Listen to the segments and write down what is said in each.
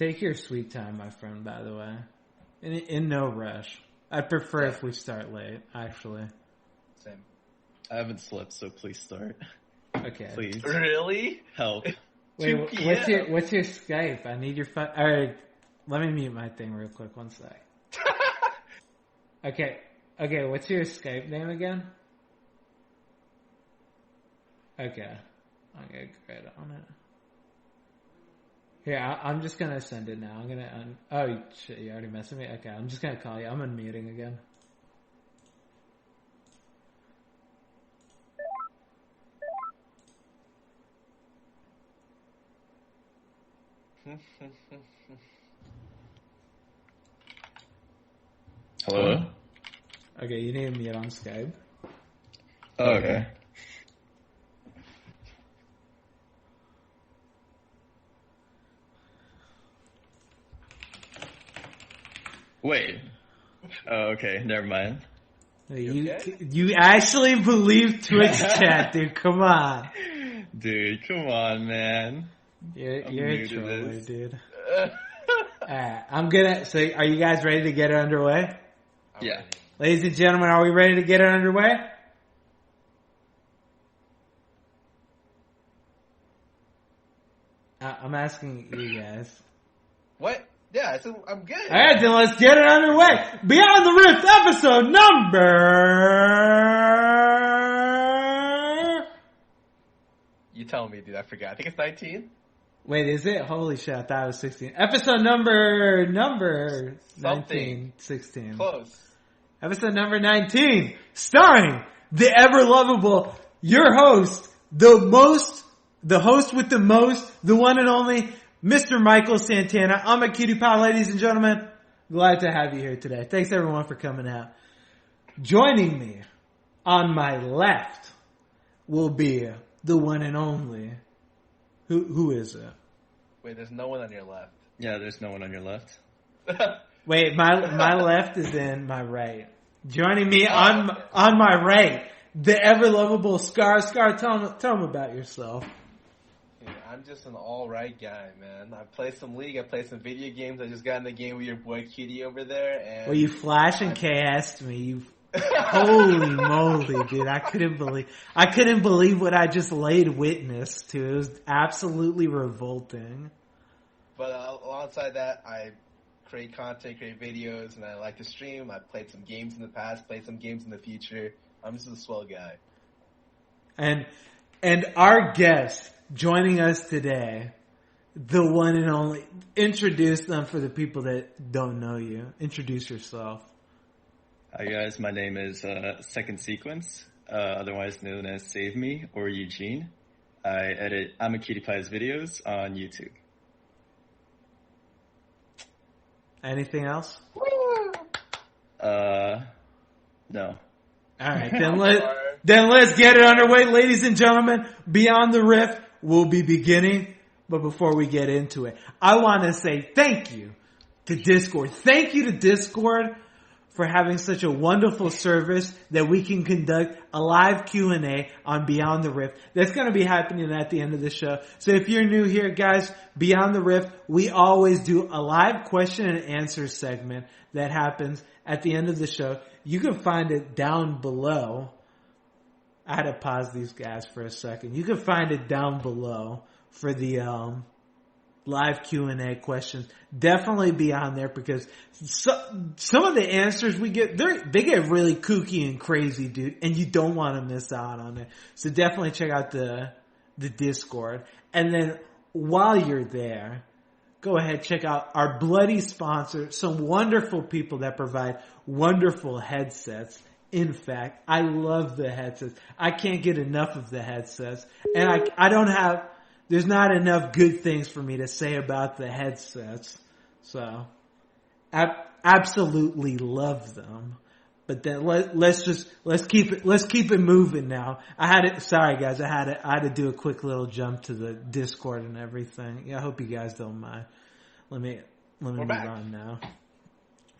Take your sweet time, my friend, by the way. In no rush. I'd prefer if we start late, actually. Same. I haven't slept, so please start. Okay. Please. Really? Help. Wait, what's your Skype? I need your phone. Alright, let me mute my thing real quick. One sec. Okay, what's your Skype name again? Okay. I'm gonna get on it. Here, I'm just gonna send it now. I'm gonna oh shit, you already messaged me? Okay, I'm just gonna call you. I'm unmuting again. Hello? Okay, you need to mute on Skype. Oh, okay. Wait. Oh, okay, never mind. You actually believe Twitch chat, dude. Come on. Dude, come on, man. You're a troller, dude. Alright, so are you guys ready to get it underway? Yeah. Ladies and gentlemen, are we ready to get it underway? I'm asking you guys. What? Yeah, I'm good. Alright, then let's get it underway. Beyond the Rift episode number... You tell me, dude. I forgot. I think it's 19. Wait, is it? Holy shit, I thought it was 16. Episode number 19, 16. Close. Episode number 19, starring the ever-lovable, your host, the host with the most, the one and only, Mr. Michael Santana. I'm a cutie pie, ladies and gentlemen. Glad to have you here today. Thanks everyone for coming out. Joining me on my left will be the one and only. Who is it? Wait, there's no one on your left. Yeah, there's no one on your left. Wait, my left is in my right. Joining me on my right, the ever-lovable Scar. Scar, tell him about yourself. Yeah, I'm just an all-right guy, man. I play some League, I play some video games. I just got in the game with your boy Cutie over there. And well, you flash and KS'd me. You holy moly, dude! I couldn't believe what I just laid witness to. It was absolutely revolting. But alongside that, I create content, create videos, and I like to stream. I've played some games in the past, played some games in the future. I'm just a swell guy. And our guest joining us today, the one and only. Introduce them for the people that don't know you. Introduce yourself. Hi guys, my name is Second Sequence, otherwise known as SaveMe or Eugene. I edit I'm a Cutie Pie's videos on YouTube. Anything else? No. Alright, then let's get it underway, ladies and gentlemen. Beyond the Rift will be beginning, but before we get into it, I want to say thank you to Discord. Thank you to Discord for having such a wonderful service that we can conduct a live Q&A on Beyond the Rift. That's going to be happening at the end of the show. So if you're new here, guys, Beyond the Rift, we always do a live question and answer segment that happens at the end of the show. You can find it down below. I had to pause these guys for a second. You can find it down below for the live Q&A questions. Definitely be on there because some of the answers we get, they get really kooky and crazy, dude, and you don't want to miss out on it. So definitely check out the Discord. And then while you're there, go ahead, check out our bloody sponsor, some wonderful people that provide wonderful headsets. In fact, I love the headsets. I can't get enough of the headsets. And there's not enough good things for me to say about the headsets. So, absolutely love them. But then let's keep it moving now. Sorry guys, I had to do a quick little jump to the Discord and everything. Yeah, I hope you guys don't mind. Let me move on now.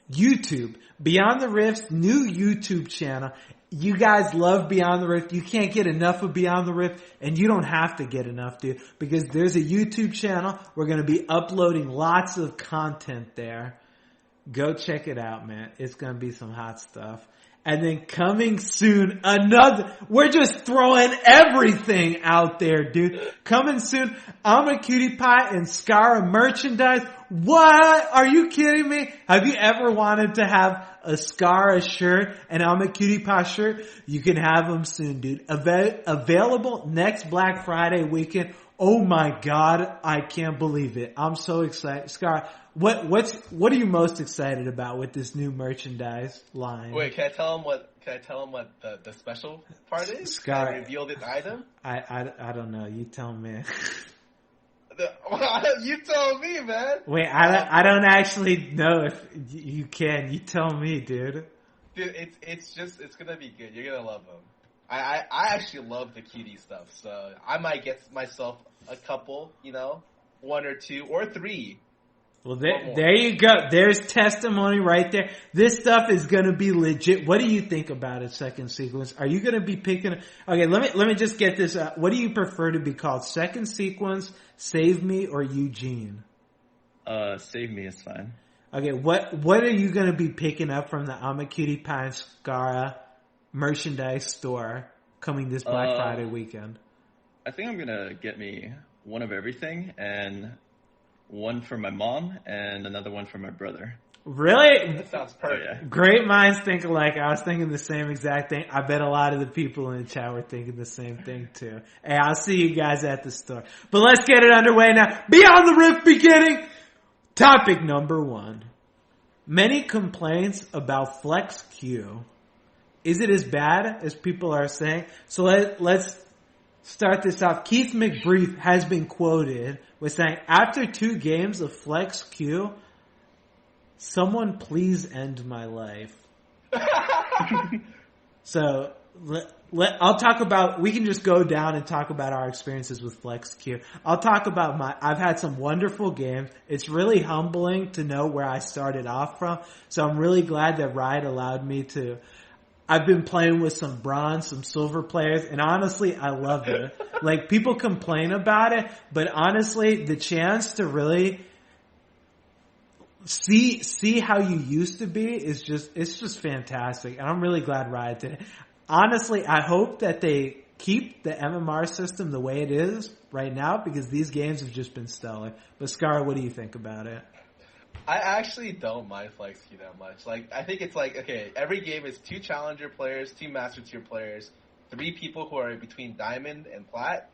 YouTube, Beyond the Rift's new YouTube channel You guys love Beyond the Rift. You can't get enough of Beyond the Rift, and you don't have to get enough, dude, because there's a YouTube channel. We're going to be uploading lots of content there. Go check it out, man. It's going to be some hot stuff. And then coming soon, we're just throwing everything out there, dude. Coming soon, I'm a Cutie Pie and Scara merchandise. What? Are you kidding me? Have you ever wanted to have a Scara shirt and I'm a Cutie Pie shirt? You can have them soon, dude. Available next Black Friday weekend. Oh my God. I can't believe it. I'm so excited. Scara, what are you most excited about with this new merchandise line? Wait, can I tell him what the special part is? Scar, can I reveal this item? I don't know. You tell me. You tell me, man. Wait, I don't actually know if you can. You tell me, dude. Dude, it's gonna be good. You're gonna love them. I actually love the cutie stuff, so I might get myself a couple, 1 or 2 or 3. Well, there you go. There's testimony right there. This stuff is going to be legit. What do you think about it, Second Sequence? Are you going to be picking? Okay, let me just get this out. What do you prefer to be called? Second Sequence, SaveMe, or Eugene? SaveMe is fine. Okay, what are you going to be picking up from the I'm a Cutie Pie and Scara merchandise store coming this Black Friday weekend? I think I'm going to get me one of everything and one for my mom and another one for my brother. Really? That sounds perfect. Oh, yeah. Great minds think alike. I was thinking the same exact thing. I bet a lot of the people in the chat were thinking the same thing too. Hey, I'll see you guys at the store. But let's get it underway now. Beyond the Rift beginning. Topic number 1. Many complaints about Flex Q. Is it as bad as people are saying? So let's start this off. Keith McBrief has been quoted with saying, after 2 games of Flex Q, someone please end my life. So I'll talk about, we can just go down and talk about our experiences with Flex Q. I'll talk about I've had some wonderful games. It's really humbling to know where I started off from. So I'm really glad that Riot allowed me to. I've been playing with some bronze, some silver players, and honestly, I love it. Like, people complain about it, but honestly, the chance to really see how you used to be it's just fantastic. And I'm really glad Riot did it. Honestly, I hope that they keep the MMR system the way it is right now, because these games have just been stellar. But Scar, what do you think about it? I actually don't mind Flex Q that much. Like, I think it's like, okay, every game is 2 Challenger players, 2 Master Tier players, 3 people who are between Diamond and Plat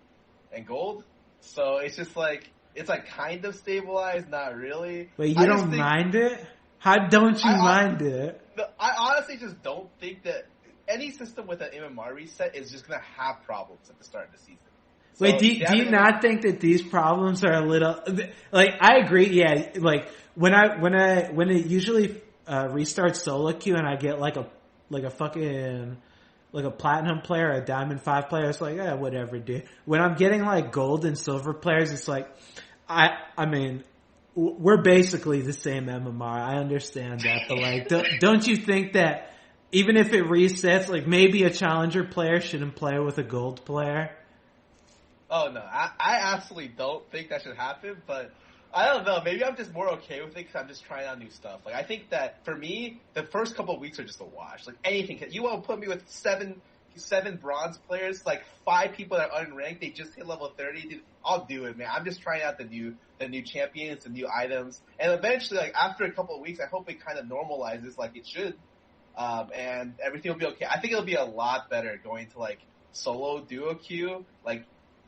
and Gold. So it's just like, it's like kind of stabilized, not really. Wait, you don't mind it? How don't you mind it? I honestly just don't think that any system with an MMR reset is just going to have problems at the start of the season. So wait, do you not think that these problems are a little, like, I agree, yeah, like, when it usually restarts solo queue and I get like a fucking, like a platinum player, a diamond 5 player, it's like, whatever, dude. When I'm getting like gold and silver players, it's like, I mean, we're basically the same MMR. I understand that, but like, don't you think that even if it resets, like maybe a challenger player shouldn't play with a gold player? Oh no, I absolutely don't think that should happen, but I don't know. Maybe I'm just more okay with it because I'm just trying out new stuff. Like, I think that for me, the first couple of weeks are just a wash. Like, anything. You want to put me with seven bronze players, like 5 people that are unranked, they just hit level 30. Dude, I'll do it, man. I'm just trying out the new champions, the new items, and eventually, like after a couple of weeks, I hope it kind of normalizes like it should, and everything will be okay. I think it'll be a lot better going to like solo duo queue,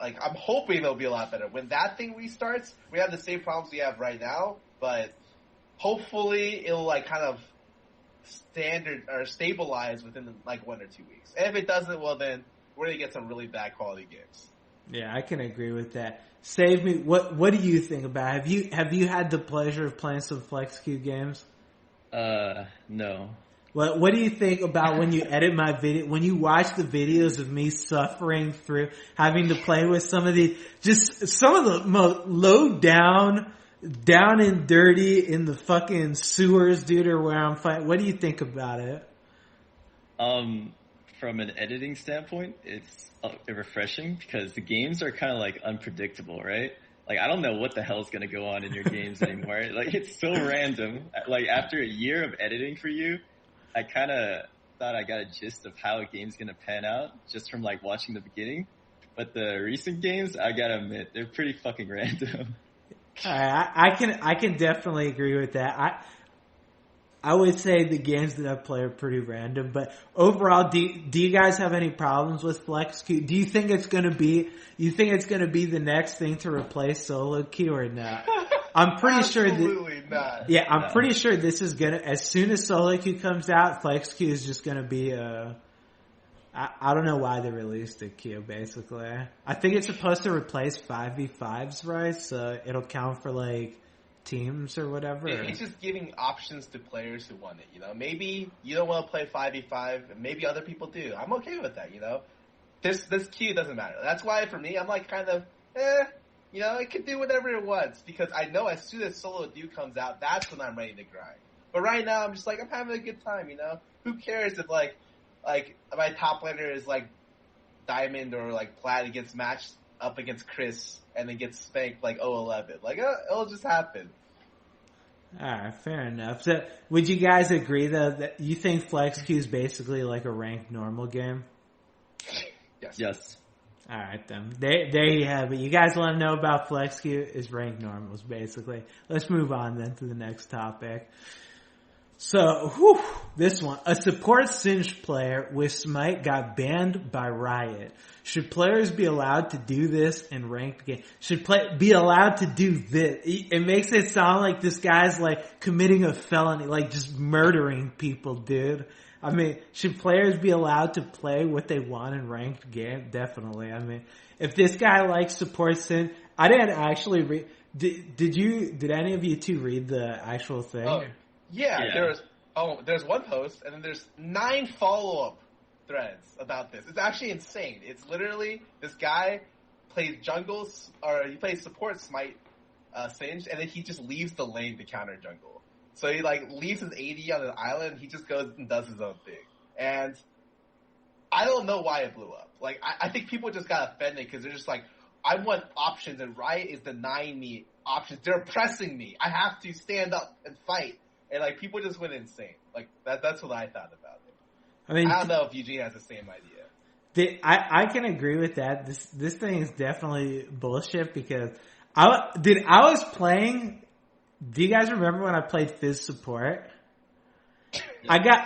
Like, I'm hoping it'll be a lot better. When that thing restarts, we have the same problems we have right now, but hopefully it'll, like, kind of stabilize within, like, 1 or 2 weeks. And if it doesn't, well, then we're going to get some really bad quality games. Yeah, I can agree with that. SaveMe, what do you think about it? Have you had the pleasure of playing some Flex Q games? No. What do you think about when you edit my video, when you watch the videos of me suffering through having to play with some of the most low down and dirty in the fucking sewers, dude, or where I'm fighting? What do you think about it? from an editing standpoint, it's refreshing because the games are kind of like unpredictable, right? Like, I don't know what the hell's going to go on in your games anymore. Like, it's so random. Like, after a year of editing for you, I kind of thought I got a gist of how a game's going to pan out just from, like, watching the beginning. But the recent games, I got to admit, they're pretty fucking random. I can definitely agree with that. I would say the games that I play are pretty random, but overall, do you guys have any problems with flex queue? Do you think it's gonna be the next thing to replace solo queue or not? I'm pretty sure Absolutely not. Yeah, I'm pretty sure this is gonna, as soon as solo queue comes out, flex queue is just gonna be I don't know why they released the queue, basically. I think it's supposed to replace 5v5s, right? So it'll count for like teams or whatever. It's just giving options to players who want it, you know. Maybe you don't want to play 5v5, and maybe other people do. I'm okay with that, you know. This queue doesn't matter. That's why for me, I'm like kind of, you know, it can do whatever it wants, because I know as soon as solo queue comes out, that's when I'm ready to grind. But right now, I'm just like, I'm having a good time, you know. Who cares if like my top laner is like Diamond or like Plat and gets matched up against Chris and then gets spanked like 0-11. Like, it'll just happen. Alright, fair enough. So, would you guys agree though that you think flex queue is basically like a ranked normal game? Yes. Alright then. There you have it. You guys want to know about flex queue? Is ranked normals, basically. Let's move on then to the next topic. So, this one. A support Singed player with Smite got banned by Riot. Should players be allowed to do this in ranked games? Be allowed to do this? It makes it sound like this guy's like committing a felony, like just murdering people, dude. I mean, should players be allowed to play what they want in ranked game? Definitely. I mean, if this guy likes support Singed, I didn't actually read. Did any of you two read the actual thing? Oh. Yeah, there's one post, and then there's 9 follow-up threads about this. It's actually insane. It's literally, this guy plays he plays support Smite Singed, and then he just leaves the lane to counter jungle. So he like leaves his AD on an island, he just goes and does his own thing. And I don't know why it blew up. Like, I think people just got offended because they're just like, I want options, and Riot is denying me options. They're oppressing me. I have to stand up and fight. And, like, people just went insane. Like, that's what I thought about it. I mean, I don't know if Eugene has the same idea. I can agree with that. This thing is definitely bullshit because I was playing. Do you guys remember when I played Fizz support? I got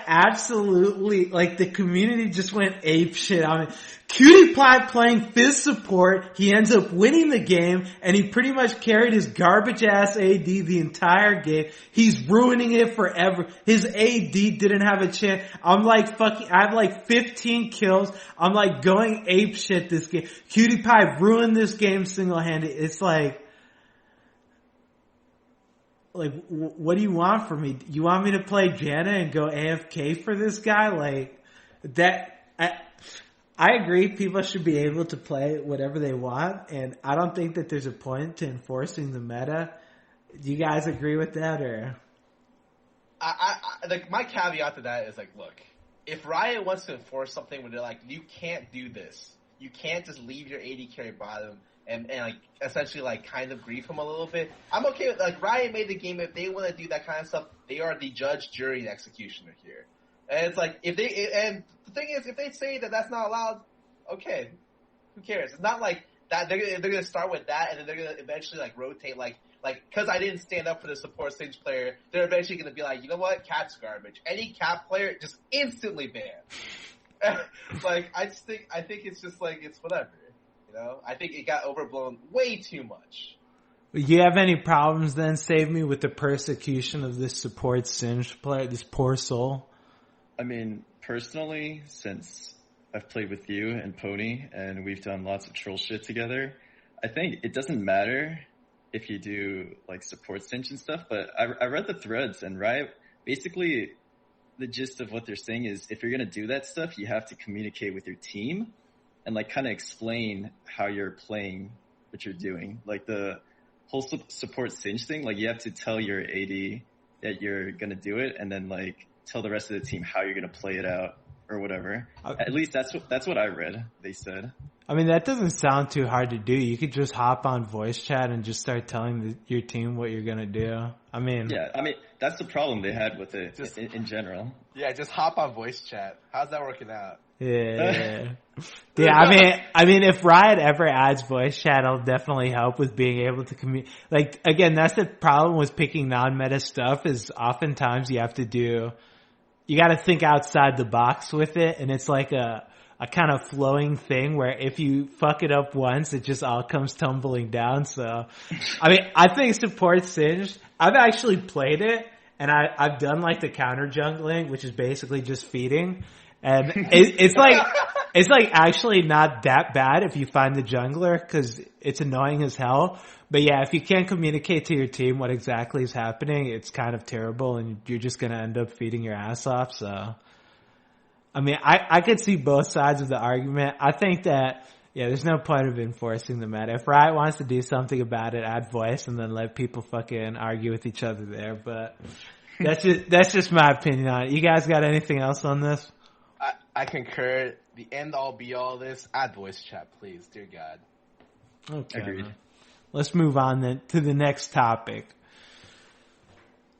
absolutely, like, the community just went ape shit on it. Cutie Pie playing Fizz support, he ends up winning the game, and he pretty much carried his garbage ass AD the entire game. He's ruining it forever. His AD didn't have a chance. I'm like I have like 15 kills. I'm like going ape shit this game. Cutie Pie ruined this game single-handed. It's like, what do you want from me? You want me to play Janna and go AFK for this guy? Like, that, I agree people should be able to play whatever they want, and I don't think that there's a point to enforcing the meta. Do you guys agree with that, or? Like, my caveat to that is like, look, if Riot wants to enforce something where they're like, you can't do this. You can't just leave your AD carry bottom and like essentially like kind of grief him a little bit. I'm okay with, like, Riot made the game. If they want to do that kind of stuff, they are the judge, jury, and executioner here. And it's like, and the thing is, if they say that that's not allowed, okay, who cares? It's not like that they're gonna start with that, and then they're gonna eventually like rotate, like because I didn't stand up for the support Singed player, they're eventually gonna be like, you know what, Cat's garbage. Any Cat player just instantly banned. Like, I think it's just like, it's whatever. You know, I think it got overblown way too much. You have any problems then, SaveMe, with the persecution of this support Singed player, this poor soul? I mean, personally, since I've played with you and Pony and we've done lots of troll shit together, I think it doesn't matter if you do like support Singed and stuff, but I read the threads, and Riot, basically the gist of what they're saying is if you're going to do that stuff, you have to communicate with your team and like kind of explain how you're playing what you're doing. Like the whole support Singed thing, like you have to tell your AD that you're going to do it, and then like tell the rest of the team how you're going to play it out, or whatever. At least that's what I read. They said. I mean, that doesn't sound too hard to do. You could just hop on voice chat and just start telling your team what you're gonna do. I mean, that's the problem they had with it in general. Yeah, just hop on voice chat. How's that working out? Yeah. Yeah, I mean, if Riot ever adds voice chat, it'll definitely help with being able to communicate. Like, again, that's the problem with picking non-meta stuff is oftentimes you gotta think outside the box with it, and it's like a kind of flowing thing where if you fuck it up once, it just all comes tumbling down. So, I mean, I think support Singed. I've actually played it, and I've done like the counter jungling, which is basically just feeding. And it's like actually not that bad if you find the jungler because it's annoying as hell. But yeah, if you can't communicate to your team what exactly is happening, it's kind of terrible and you're just going to end up feeding your ass off. So, I mean, I could see both sides of the argument. I think that, yeah, there's no point of enforcing the meta. If Riot wants to do something about it, add voice and then let people fucking argue with each other there. But that's just my opinion on it. You guys got anything else on this? I concur. The end all be all this. Add voice chat, please. Dear God. Okay. Agreed. Let's move on then to the next topic.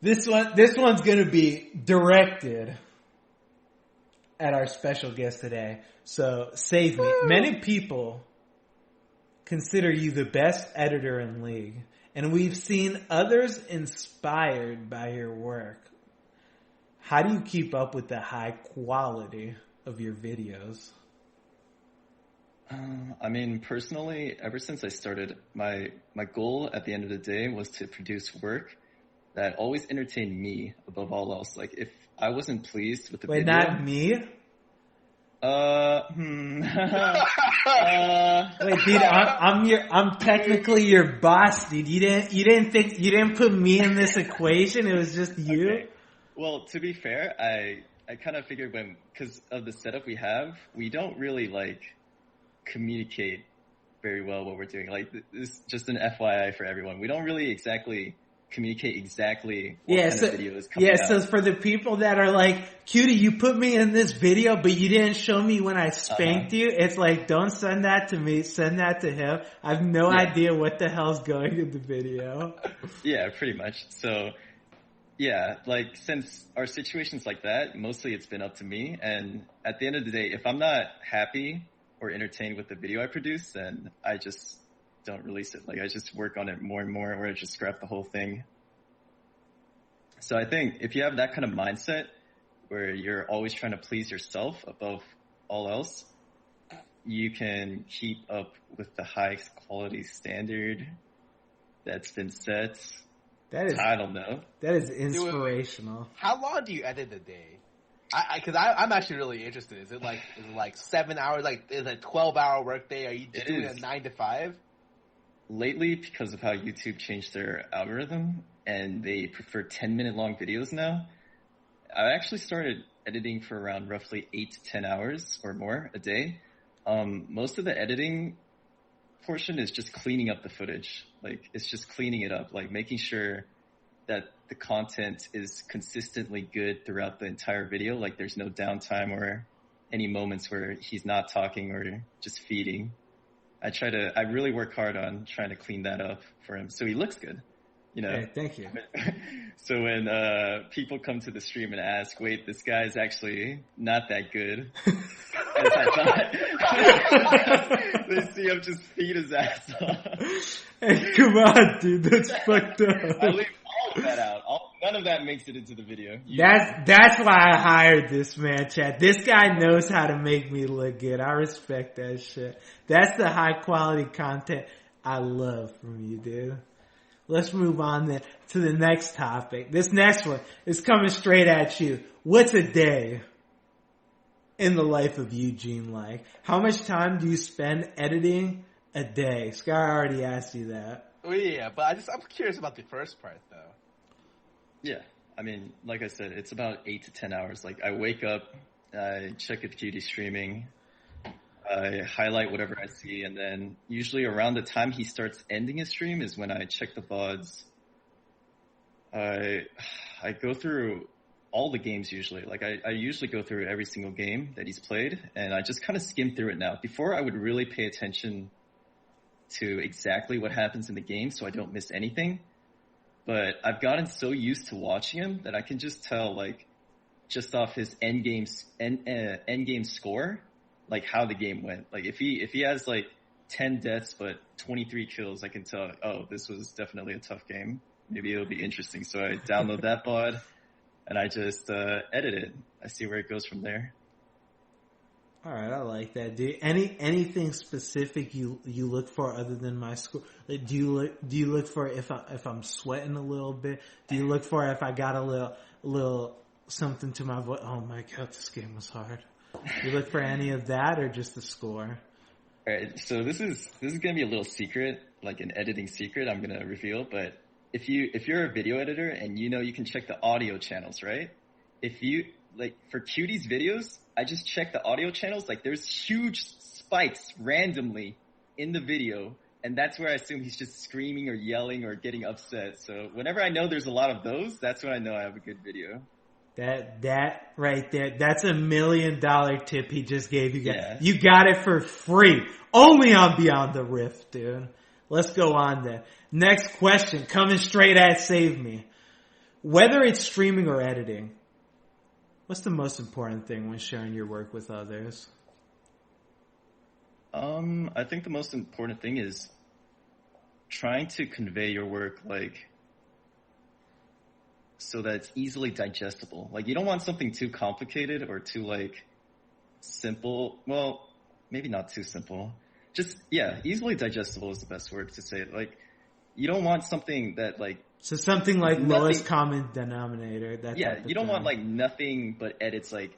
This one's going to be directed at our special guest today. So, SaveMe. Many people consider you the best editor in League, and we've seen others inspired by your work. How do you keep up with the high quality of your videos? I mean, personally, ever since I started, my goal at the end of the day was to produce work that always entertained me above all else. Like, if I wasn't pleased with the video... Wait, not me? Wait, dude, I'm technically your boss, dude. You didn't put me in this equation. It was just you. Okay. Well, to be fair, I kind of figured because of the setup we have, we don't really like communicate very well what we're doing. Like, this is just an FYI for everyone. We don't really exactly communicate exactly what kind of video is coming out. So for the people that are like, Cutie, you put me in this video, but you didn't show me when I spanked you. It's like, don't send that to me. Send that to him. I have no idea what the hell's going in the video. Yeah, pretty much. So, yeah, like, since our situation's like that, mostly it's been up to me. And at the end of the day, if I'm not happy or entertained with the video I produce, then I just don't release it. Like, I just work on it more and more, or I just scrap the whole thing. So I think if you have that kind of mindset where you're always trying to please yourself above all else, you can keep up with the high quality standard that's been set. I don't know. That is inspirational. How long do you edit a day? Because I'm actually really interested. Is it like 7 hours? Like, is it a 12-hour workday? Are you doing a 9 to 5? Lately, because of how YouTube changed their algorithm and they prefer 10-minute long videos now, I actually started editing for around roughly 8 to 10 hours or more a day. Most of the editing portion is just cleaning up the footage. Like, it's just cleaning it up, like making sure that the content is consistently good throughout the entire video. Like, there's no downtime or any moments where he's not talking or just feeding. I really work hard on trying to clean that up for him so he looks good, you know. Hey, thank you. So when people come to the stream and ask, wait, this guy's actually not that good, as I thought, they see him just feed his ass off. Hey, come on, dude, that's fucked up. I leave all of that out. None of that makes it into the video. That's why I hired this man, Chad. This guy knows how to make me look good. I respect that shit. That's the high quality content I love from you, dude. Let's move on then to the next topic. This next one is coming straight at you. What's a day in the life of Eugene like? How much time do you spend editing a day? Scar already asked you that. Oh yeah, but I'm curious about the first part though. Yeah, I mean, like I said, it's about 8 to 10 hours. Like, I wake up, I check if Cutie's streaming, I highlight whatever I see, and then usually around the time he starts ending his stream is when I check the VODs. I go through all the games usually. Like I usually go through every single game that he's played, and I just kind of skim through it now. Before I would really pay attention to exactly what happens in the game so I don't miss anything. But I've gotten so used to watching him that I can just tell, like, just off his end game score, like how the game went. Like if he has like 10 deaths but 23 kills, I can tell, oh, this was definitely a tough game. Maybe it'll be interesting. So I download that VOD and I just edit it. I see where it goes from there. All right, I like that. Anything specific you look for other than my score? Like, do you look for if I'm sweating a little bit? Do you look for if I got a little something to my voice? Oh my god, this game was hard. Do you look for any of that or just the score? All right, so this is gonna be a little secret, like an editing secret I'm gonna reveal. But if you're a video editor and you can check the audio channels, right? If you like for Cutie's videos, I just check the audio channels. Like there's huge spikes randomly in the video, and that's where I assume he's just screaming or yelling or getting upset. So whenever I know there's a lot of those, that's when I know I have a good video. That right there, that's $1 million tip he just gave you guys. Yeah. You got it for free. Only on Beyond the Rift, dude. Let's go on then. Next question, coming straight at SaveMe. Whether it's streaming or editing, what's the most important thing when sharing your work with others? I think the most important thing is trying to convey your work, like, so that it's easily digestible. Like, you don't want something too complicated or too, like, simple. Well, maybe not too simple. Just, easily digestible is the best word to say it. Like, you don't want something that, like... So something like lowest common denominator. You don't want, like, nothing but edits, like,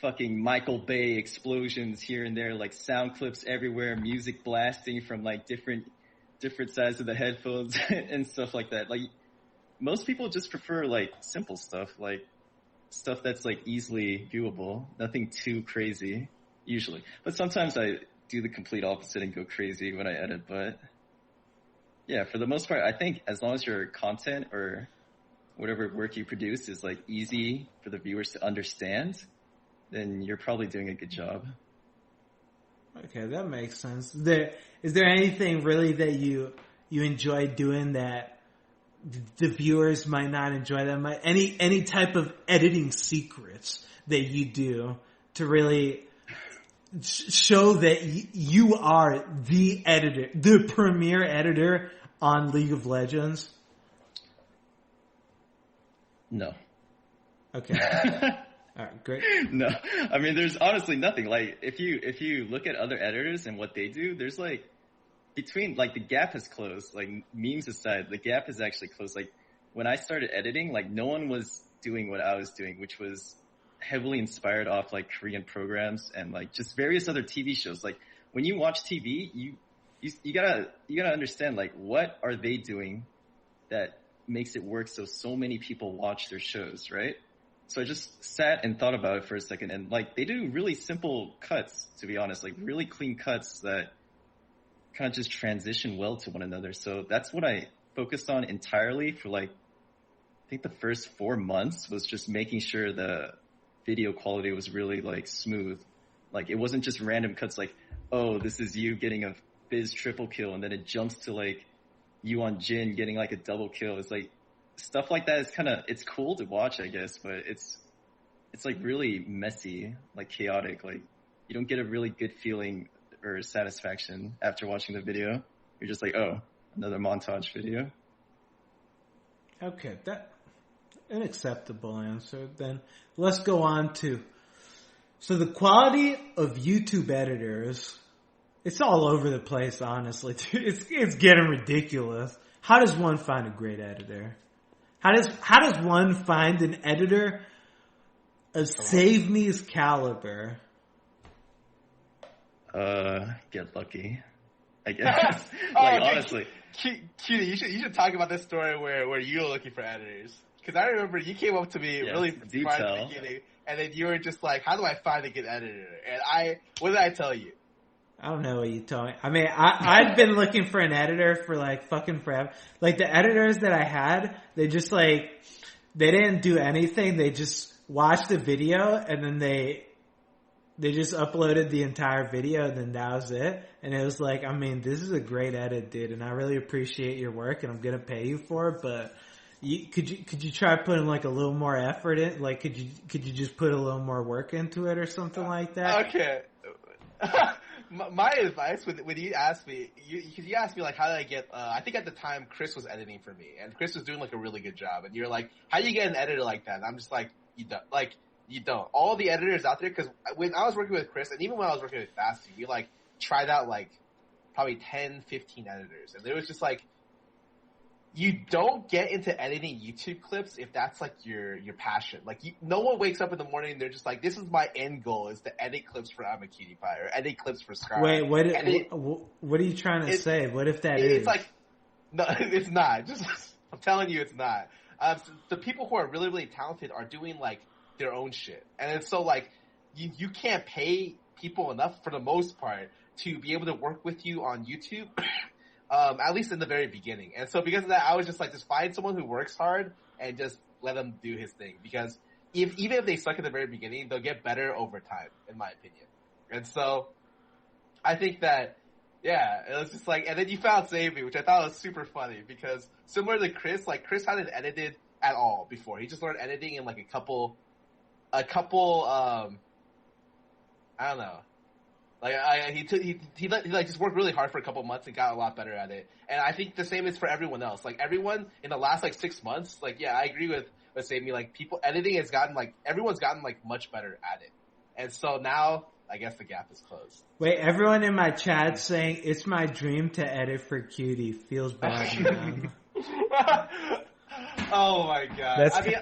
fucking Michael Bay explosions here and there, like, sound clips everywhere, music blasting from, like, different sides of the headphones and stuff like that. Like, most people just prefer, like, simple stuff, like, stuff that's, like, easily viewable. Nothing too crazy, usually. But sometimes I do the complete opposite and go crazy when I edit, but... Yeah, for the most part, I think as long as your content or whatever work you produce is like easy for the viewers to understand, then you're probably doing a good job. Okay, that makes sense. Is there anything really that you enjoy doing that the viewers might not enjoy that much? Any type of editing secrets that you do to really show that you are the editor, the premier editor on League of Legends? No. Okay. All right, great. No, I mean, there's honestly nothing. Like, if you look at other editors and what they do, there's like, between, like, the gap has closed. Like, memes aside, the gap has actually closed. Like, when I started editing, like, no one was doing what I was doing, which was heavily inspired off, like, Korean programs and, like, just various other TV shows. Like, when you watch TV, you gotta understand, like, what are they doing that makes it work so many people watch their shows, right? So I just sat and thought about it for a second, and, like, they do really simple cuts, to be honest, like, really clean cuts that kind of just transition well to one another. So that's what I focused on entirely for, like, I think the first 4 months was just making sure the video quality was really, like, smooth. Like, it wasn't just random cuts like, oh, this is you getting a Fizz triple kill, and then it jumps to, like, you on Jin getting, like, a double kill. It's like, stuff like that is kind of, it's cool to watch, I guess, but it's like really messy, like chaotic. Like, you don't get a really good feeling or satisfaction after watching the video. You're just like, oh, another montage video. Okay, that an acceptable answer. Then let's go on to, so the quality of YouTube editors, it's all over the place, honestly. It's getting ridiculous. How does one find a great editor? How does one find an editor of SaveMe's caliber? Get lucky, I guess. Like, honestly. Cutie, you should talk about this story where you were looking for editors. Because I remember you came up to me really far in the beginning, and then you were just like, how do I find a good editor? And what did I tell you? I don't know what you told me. I mean, I've been looking for an editor for, like, fucking forever. Like, the editors that I had, they just, like, they didn't do anything. They just watched the video and then they just uploaded the entire video and then that was it. And it was like, I mean, this is a great edit, dude, and I really appreciate your work and I'm gonna pay you for it, but could you try putting like a little more effort in? Like, could you just put a little more work into it or something like that? Okay. My advice when you asked me, you asked me like how did I get? I think at the time Chris was editing for me, and Chris was doing like a really good job. And you're like, how do you get an editor like that? And I'm just like, you don't. All the editors out there, because when I was working with Chris, and even when I was working with Fasty, we like tried out like probably 10, 15 editors, and there was just like, you don't get into editing YouTube clips if that's like your passion. Like no one wakes up in the morning and they're just like, this is my end goal is to edit clips for I'm a Cutie Pie or edit clips for Scar. Wait, what are you trying to say? What if that is? It's like, no, it's not. Just I'm telling you, it's not. The people who are really, really talented are doing like their own shit, and it's so like you can't pay people enough for the most part to be able to work with you on YouTube. At least in the very beginning. And so because of that, I was just like, just find someone who works hard and just let them do his thing. Because even if they suck at the very beginning, they'll get better over time, in my opinion. And so I think that, yeah, it was just like, and then you found SaveMe, which I thought was super funny because similar to Chris, like Chris hadn't edited at all before. He just learned editing in like a couple, I don't know. Like he like just worked really hard for a couple months and got a lot better at it. And I think the same is for everyone else. Like everyone in the last like 6 months, like yeah, I agree with SaveMe. Like people editing has gotten like everyone's gotten like much better at it. And so now I guess the gap is closed. Wait, everyone in my chat saying it's my dream to edit for Cutie. Feels bad now. Oh my god! That's I mean,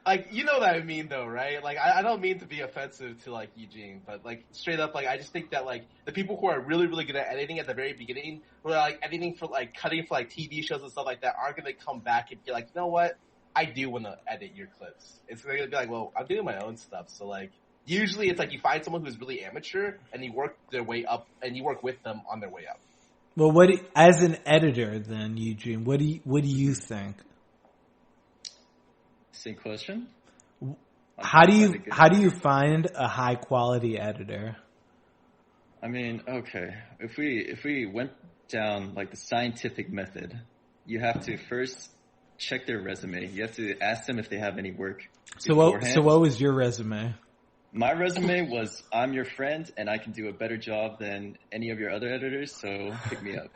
like, you know what I mean, though, right? Like, I don't mean to be offensive to, like, Eugene, but, like, straight up, like, I just think that, like, the people who are really, really good at editing at the very beginning, who are, like, editing for, like, cutting for, like, TV shows and stuff like that, aren't going to come back and be like, you know what? I do want to edit your clips. It's going to be like, well, I'm doing my own stuff, so, like, usually it's like you find someone who's really amateur, and you work their way up, and you work with them on their way up. Well, as an editor, then, Eugene, what do you think? Same question. How do you find a high quality editor? I mean, okay, if we went down like the scientific method, you have to first check their resume. You have to ask them if they have any work. So what was your resume? My resume was, I'm your friend and I can do a better job than any of your other editors, so pick me up.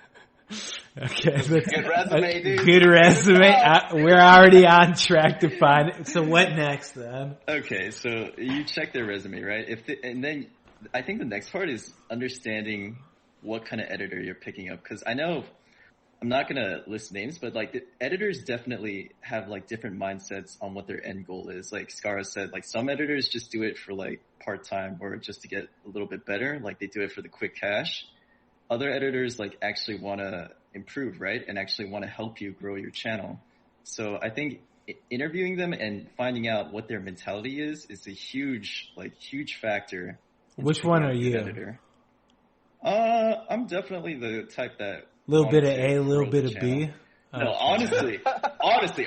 Okay. Good resume, dude. Good resume. We're already on track to find it. So what next then? Okay, so you check their resume, right? And then I think the next part is understanding what kind of editor you're picking up. Because I know, I'm not going to list names, but like the editors definitely have like different mindsets on what their end goal is. Like Skara said, like some editors just do it for like part-time or just to get a little bit better. Like they do it for the quick cash. Other editors like actually want to improve, right? And actually want to help you grow your channel. So I think interviewing them and finding out what their mentality is a huge factor. Which one are you? Editor. I'm definitely the type that little bit of A, a little bit of B. No, honestly,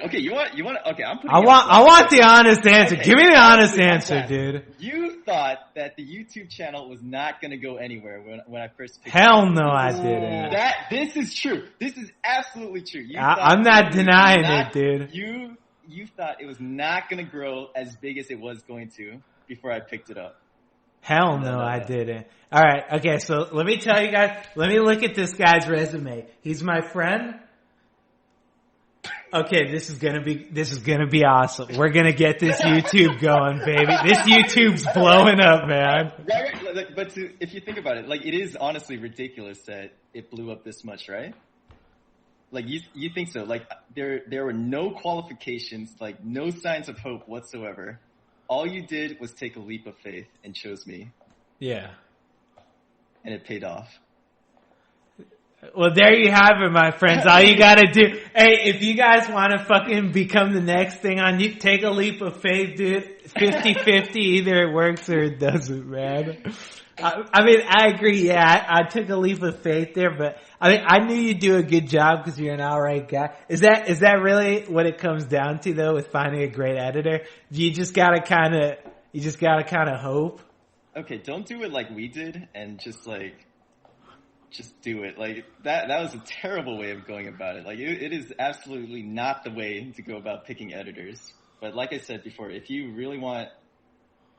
okay, you want, okay, I want the honest answer. Okay, give me the honest answer, dude. You thought that the YouTube channel was not gonna go anywhere when I first picked Hell no, I didn't. This is true. This is absolutely true. I'm not denying it, dude. You thought it was not gonna grow as big as it was going to before I picked it up. Hell no, I didn't. Alright, okay, so let me tell you guys, let me look at this guy's resume. He's my friend. Okay, this is gonna be awesome. We're gonna get this YouTube going, baby. This YouTube's blowing up, man. Right, but if you think about it, like it is honestly ridiculous that it blew up this much, right? Like you think so? Like there were no qualifications, like no signs of hope whatsoever. All you did was take a leap of faith and chose me. Yeah. And it paid off. Well, there you have it, my friends. All you gotta do, hey, if you guys want to fucking become the next thing on you, take a leap of faith, dude. 50-50, either it works or it doesn't, man. I mean, I agree. Yeah, I took a leap of faith there, but I mean, I knew you'd do a good job because you're an alright guy. Is that really what it comes down to though, with finding a great editor? You just gotta kind of hope. Okay, don't do it like we did and just do it. Like that was a terrible way of going about it. Like it is absolutely not the way to go about picking editors. But like I said before, if you really want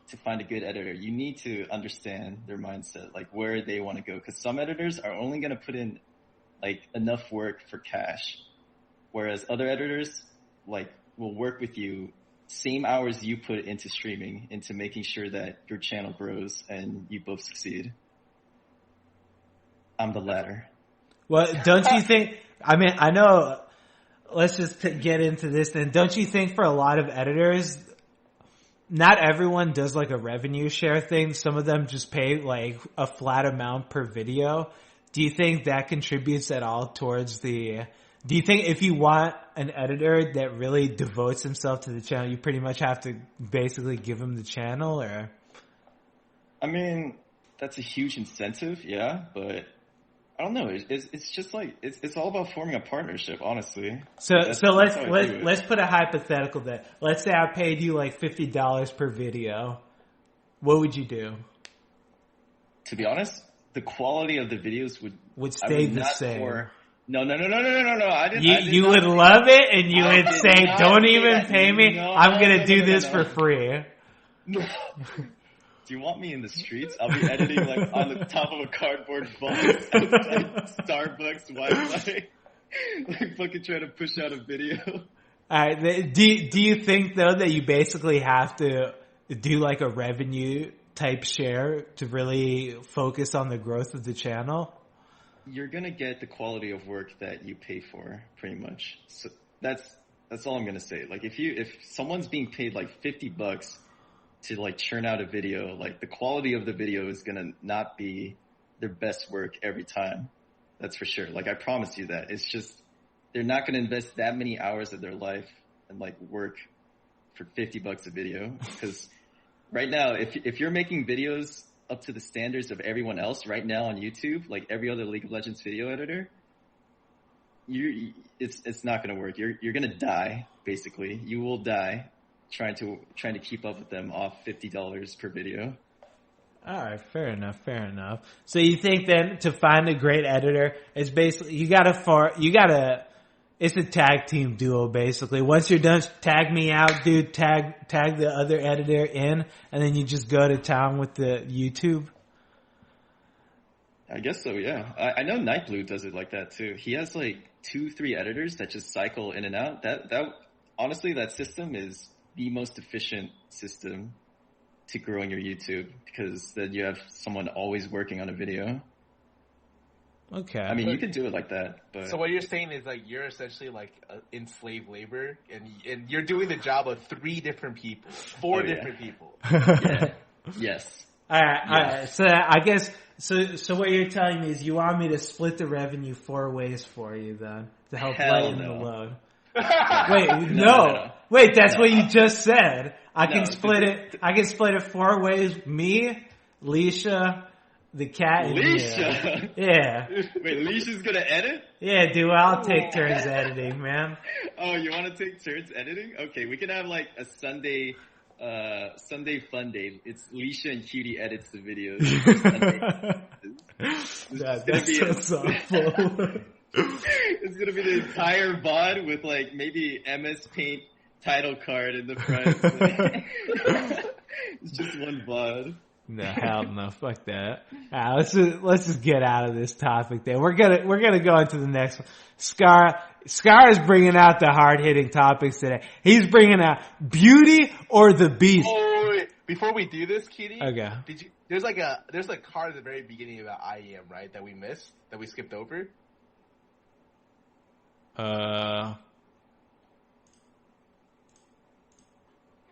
to find a good editor, you need to understand their mindset, like where they want to go. Because some editors are only going to put in like enough work for cash, whereas other editors like will work with you same hours you put into streaming, into making sure that your channel grows and you both succeed. I'm the latter. Well, don't you think? I mean, I know. Let's just get into this then. Don't you think for a lot of editors, not everyone does like a revenue share thing. Some of them just pay like a flat amount per video. Do you think that contributes at all towards the, do you think if you want an editor that really devotes himself to the channel, you pretty much have to basically give him the channel, or? I mean, that's a huge incentive, yeah, but I don't know. It's just like, it's all about forming a partnership, honestly. So let's put a hypothetical there. Let's say I paid you like $50 per video. What would you do? To be honest, the quality of the videos would stay the same. No. I didn't. You would love it, and you would say, "Don't even pay me. I'm gonna do this for free." Do you want me in the streets? I'll be editing like on the top of a cardboard box outside Starbucks Wi-Fi, like fucking trying to push out a video. Alright, do you think though that you basically have to do like a revenue type share to really focus on the growth of the channel? You're gonna get the quality of work that you pay for, pretty much. So that's all I'm gonna say. Like if someone's being paid like $50 to like churn out a video, like the quality of the video is gonna not be their best work every time. That's for sure. Like I promise you that. It's just they're not gonna invest that many hours of their life and like work for $50 a video. Because right now, if you're making videos up to the standards of everyone else right now on YouTube, like every other League of Legends video editor, it's not gonna work. You're gonna die, basically. You will die trying to keep up with them off $50 per video. All right, fair enough. So you think then to find a great editor, it's basically it's a tag team duo basically. Once you're done, tag me out, dude. Tag the other editor in, and then you just go to town with the YouTube. I guess so, yeah. I know Nightblue does it like that too. He has like 2-3 editors that just cycle in and out. That honestly, that system is the most efficient system to growing your YouTube, because then you have someone always working on a video. Okay. I mean, you could do it like that, but... So what you're saying is like you're essentially like enslaved labor, and you're doing the job of 3 different people, 4 different people. Yeah. Yes. All right. So I guess so. What you're telling me is you want me to split the revenue 4 ways for you, then, to help lighten the load. Wait, no. Wait, that's what you just said. I can split it 4 ways. Me, Leisha, the cat, and Leisha? Yeah. Wait, Leisha's gonna edit? Yeah, dude, I'll take turns editing, man. Oh, you want to take turns editing? Okay, we can have like a Sunday fun day. It's Leisha and Cutie edits the videos. That's so awful. It's gonna be the entire VOD with like maybe MS Paint title card in the front. It's just one VOD. No, hell no, fuck that. Let's just get out of this topic then. We're gonna go into the next one. Scar is bringing out the hard hitting topics today. He's bringing out Beauty or the Beast. Oh, wait. Before we do this, Kitty. Okay. There's a card at the very beginning about IEM, right? That we missed, that we skipped over.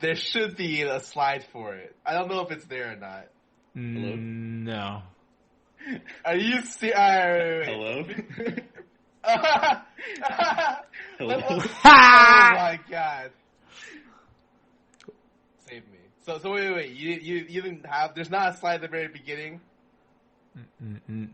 There should be a slide for it. I don't know if it's there or not. No. Are you serious? Hello? Oh Hello? my god. Save me. So wait. You didn't have. There's not a slide at the very beginning.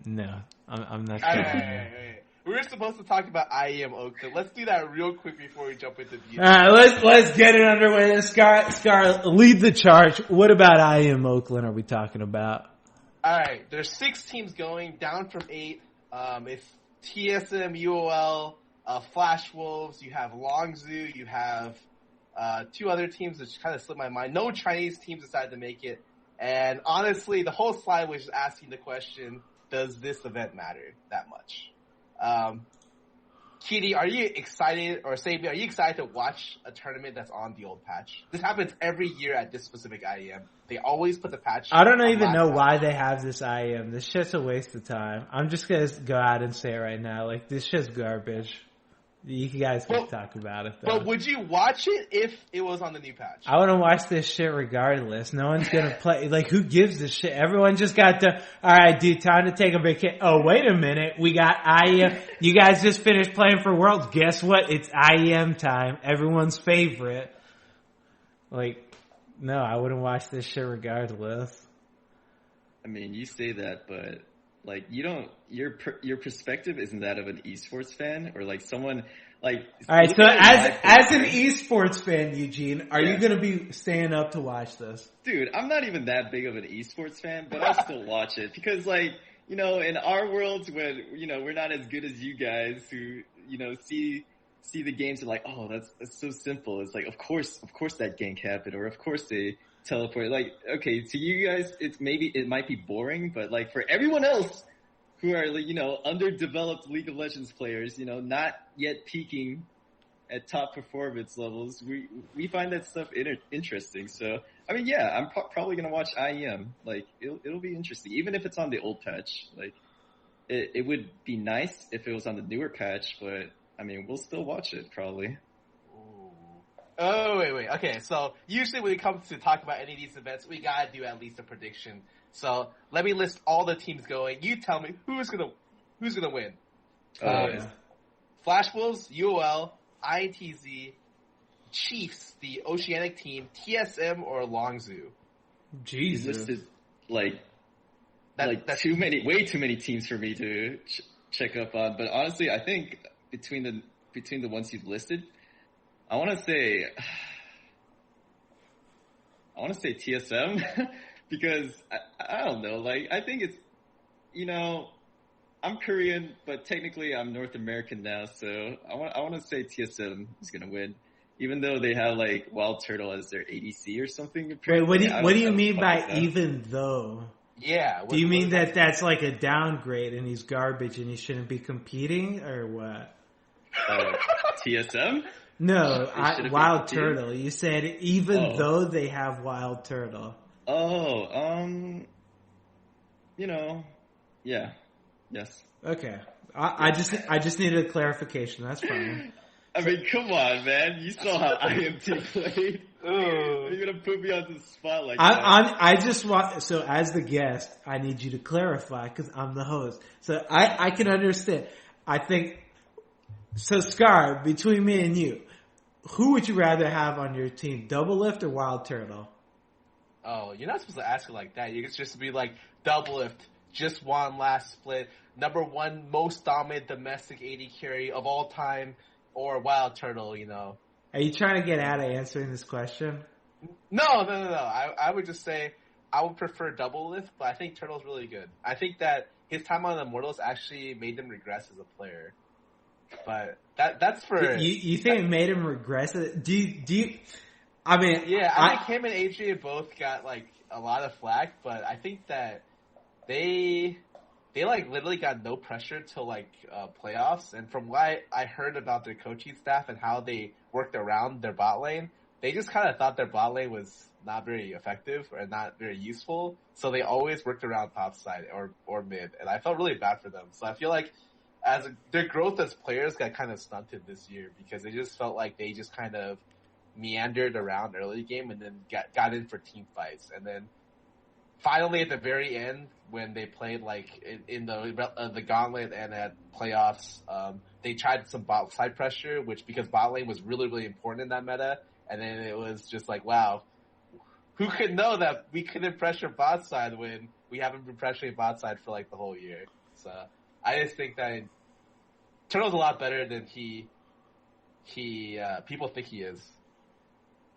No, I'm not All sure. right. We were supposed to talk about IEM Oakland. Let's do that real quick before we jump into the. All right, let's get it underway. Scar, lead the charge. What about IEM Oakland are we talking about? All right, there's 6 teams going, down from 8. It's TSM, UOL, Flash Wolves. You have Longzhu. You have 2 other teams that kind of slipped my mind. No Chinese teams decided to make it. And honestly, the whole slide was just asking the question, does this event matter that much? Kitty, are you excited, or SaveMe, are you excited to watch a tournament that's on the old patch? This happens every year at this specific IEM. They always put the patch. I don't even know why they have this IEM. This shit's a waste of time. I'm just gonna go out and say it right now. Like, this shit's garbage. You guys can talk about it, though. But would you watch it if it was on the new patch? I wouldn't watch this shit regardless. No one's gonna play. Like, who gives a shit? Everyone just got to, alright dude, time to take a vacation. Oh, wait a minute. We got IEM. You guys just finished playing for Worlds. Guess what? It's IEM time. Everyone's favorite. Like, no, I wouldn't watch this shit regardless. I mean, you say that, but like, you don't. Your perspective isn't that of an esports fan or like someone like. All right, so as an esports fan, Eugene, are you gonna be staying up to watch this? Dude, I'm not even that big of an esports fan, but I'll still watch it because, like, you know, in our worlds when we're not as good as you guys who see the games and like, oh, that's so simple. It's like, of course that gank happened, or of course they teleport. Like, okay, to you guys, it might be boring, but like for everyone else who are, underdeveloped League of Legends players, not yet peaking at top performance levels, we find that stuff interesting. So, I mean, yeah, I'm probably gonna watch IEM. Like, it'll be interesting, even if it's on the old patch. Like, it would be nice if it was on the newer patch, but I mean, we'll still watch it probably. Oh, wait. Okay, so usually when it comes to talk about any of these events, we gotta do at least a prediction. So let me list all the teams going. You tell me who's gonna win. Flash Wolves, UOL, INTZ, Chiefs, the Oceanic team, TSM, or Longzhu. Jesus, listed way too many teams for me to check up on. But honestly, I think between the ones you've listed, I want to say TSM because I don't know. Like, I think it's, I'm Korean, but technically I'm North American now, so I want to say TSM is gonna win, even though they have like Wild Turtle as their ADC or something. Wait, what do you mean by even though? Yeah. Do you mean that's like a downgrade and he's garbage and he shouldn't be competing, or what? TSM? No, Wild Turtle. You said even though they have Wild Turtle. Yeah. Yes. Okay. I just needed a clarification. That's fine. I mean, come on, man. You saw how IMT played. You're gonna put me on the spot like that. I just want, so as the guest, I need you to clarify because I'm the host. So I can understand. I think, so Scar, between me and you, who would you rather have on your team, Double Lift or Wild Turtle? Oh, you're not supposed to ask it like that. You could just be like, Double Lift, just won last split, number 1 most dominant domestic AD carry of all time, or Wild Turtle, Are you trying to get out of answering this question? No. I would just say I would prefer Double Lift, but I think Turtle's really good. I think that his time on Immortals actually made him regress as a player. But that's for you think it made him regress? Do you? I mean, yeah, I think him and Adrian both got like a lot of flack, but I think that they like literally got no pressure till like playoffs. And from what I heard about their coaching staff and how they worked around their bot lane, they just kind of thought their bot lane was not very effective or not very useful. So they always worked around top side or mid, and I felt really bad for them. So I feel like their growth as players got kind of stunted this year because they just felt like they just kind of meandered around early game and then got in for team fights. And then finally at the very end when they played like in the gauntlet and at playoffs, they tried some bot side pressure, which because bot lane was really, really important in that meta. And then it was just like, wow, who could know that we couldn't pressure bot side when we haven't been pressuring bot side for like the whole year. So I just think that Turtle's a lot better than people think he is.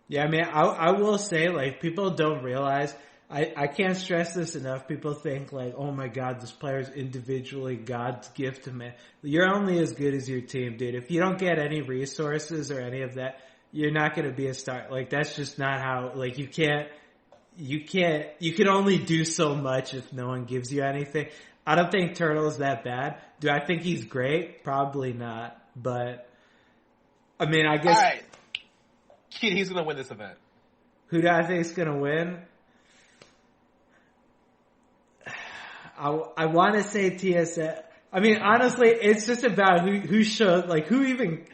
Yeah, I mean, I will say, like, people don't realize, I can't stress this enough. People think, like, oh my god, this player's individually God's gift to me. You're only as good as your team, dude. If you don't get any resources or any of that, you're not going to be a star. Like, that's just not how, like, you can only do so much if no one gives you anything. I don't think Turtle is that bad. Do I think he's great? Probably not. But, I mean, I guess. Alright. Kid, he's going to win this event. Who do I think is going to win? I want to say TSM. I mean, honestly, it's just about who showed, like, whoever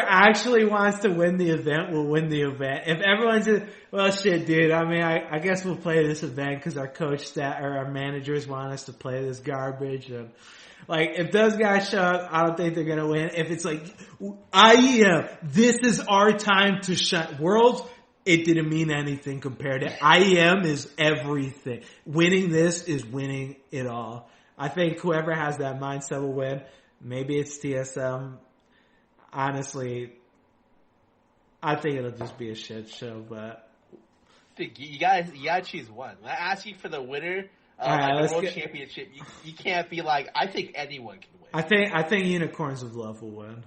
actually wants to win the event will win the event. If everyone's just, well, shit, dude, I mean, I guess we'll play this event because our or our managers want us to play this garbage. And, like, if those guys show up, I don't think they're going to win. If it's like, IEM, this is our time to shut Worlds, it didn't mean anything compared to IEM is everything. Winning this is winning it all. I think whoever has that mindset will win. Maybe it's TSM. Honestly, I think it'll just be a shit show, but you gotta choose one. I ask you for the winner of the World Championship. You can't be like, I think anyone can win. I think Unicorns of Love will win.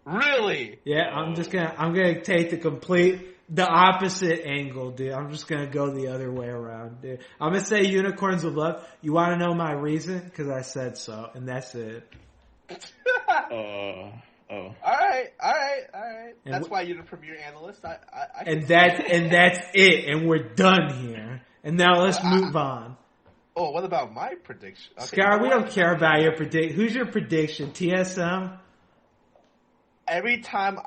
Really? Yeah, I'm gonna take the opposite angle, dude. I'm just gonna go the other way around, dude. I'm gonna say Unicorns of Love. You wanna know my reason? Because I said so, and that's it. Oh. All right. That's why you're the premier analyst. That's it, and we're done here. And now let's move on. Oh, what about my prediction? Okay, Scar, we don't care about your prediction. Who's your prediction? TSM? Every time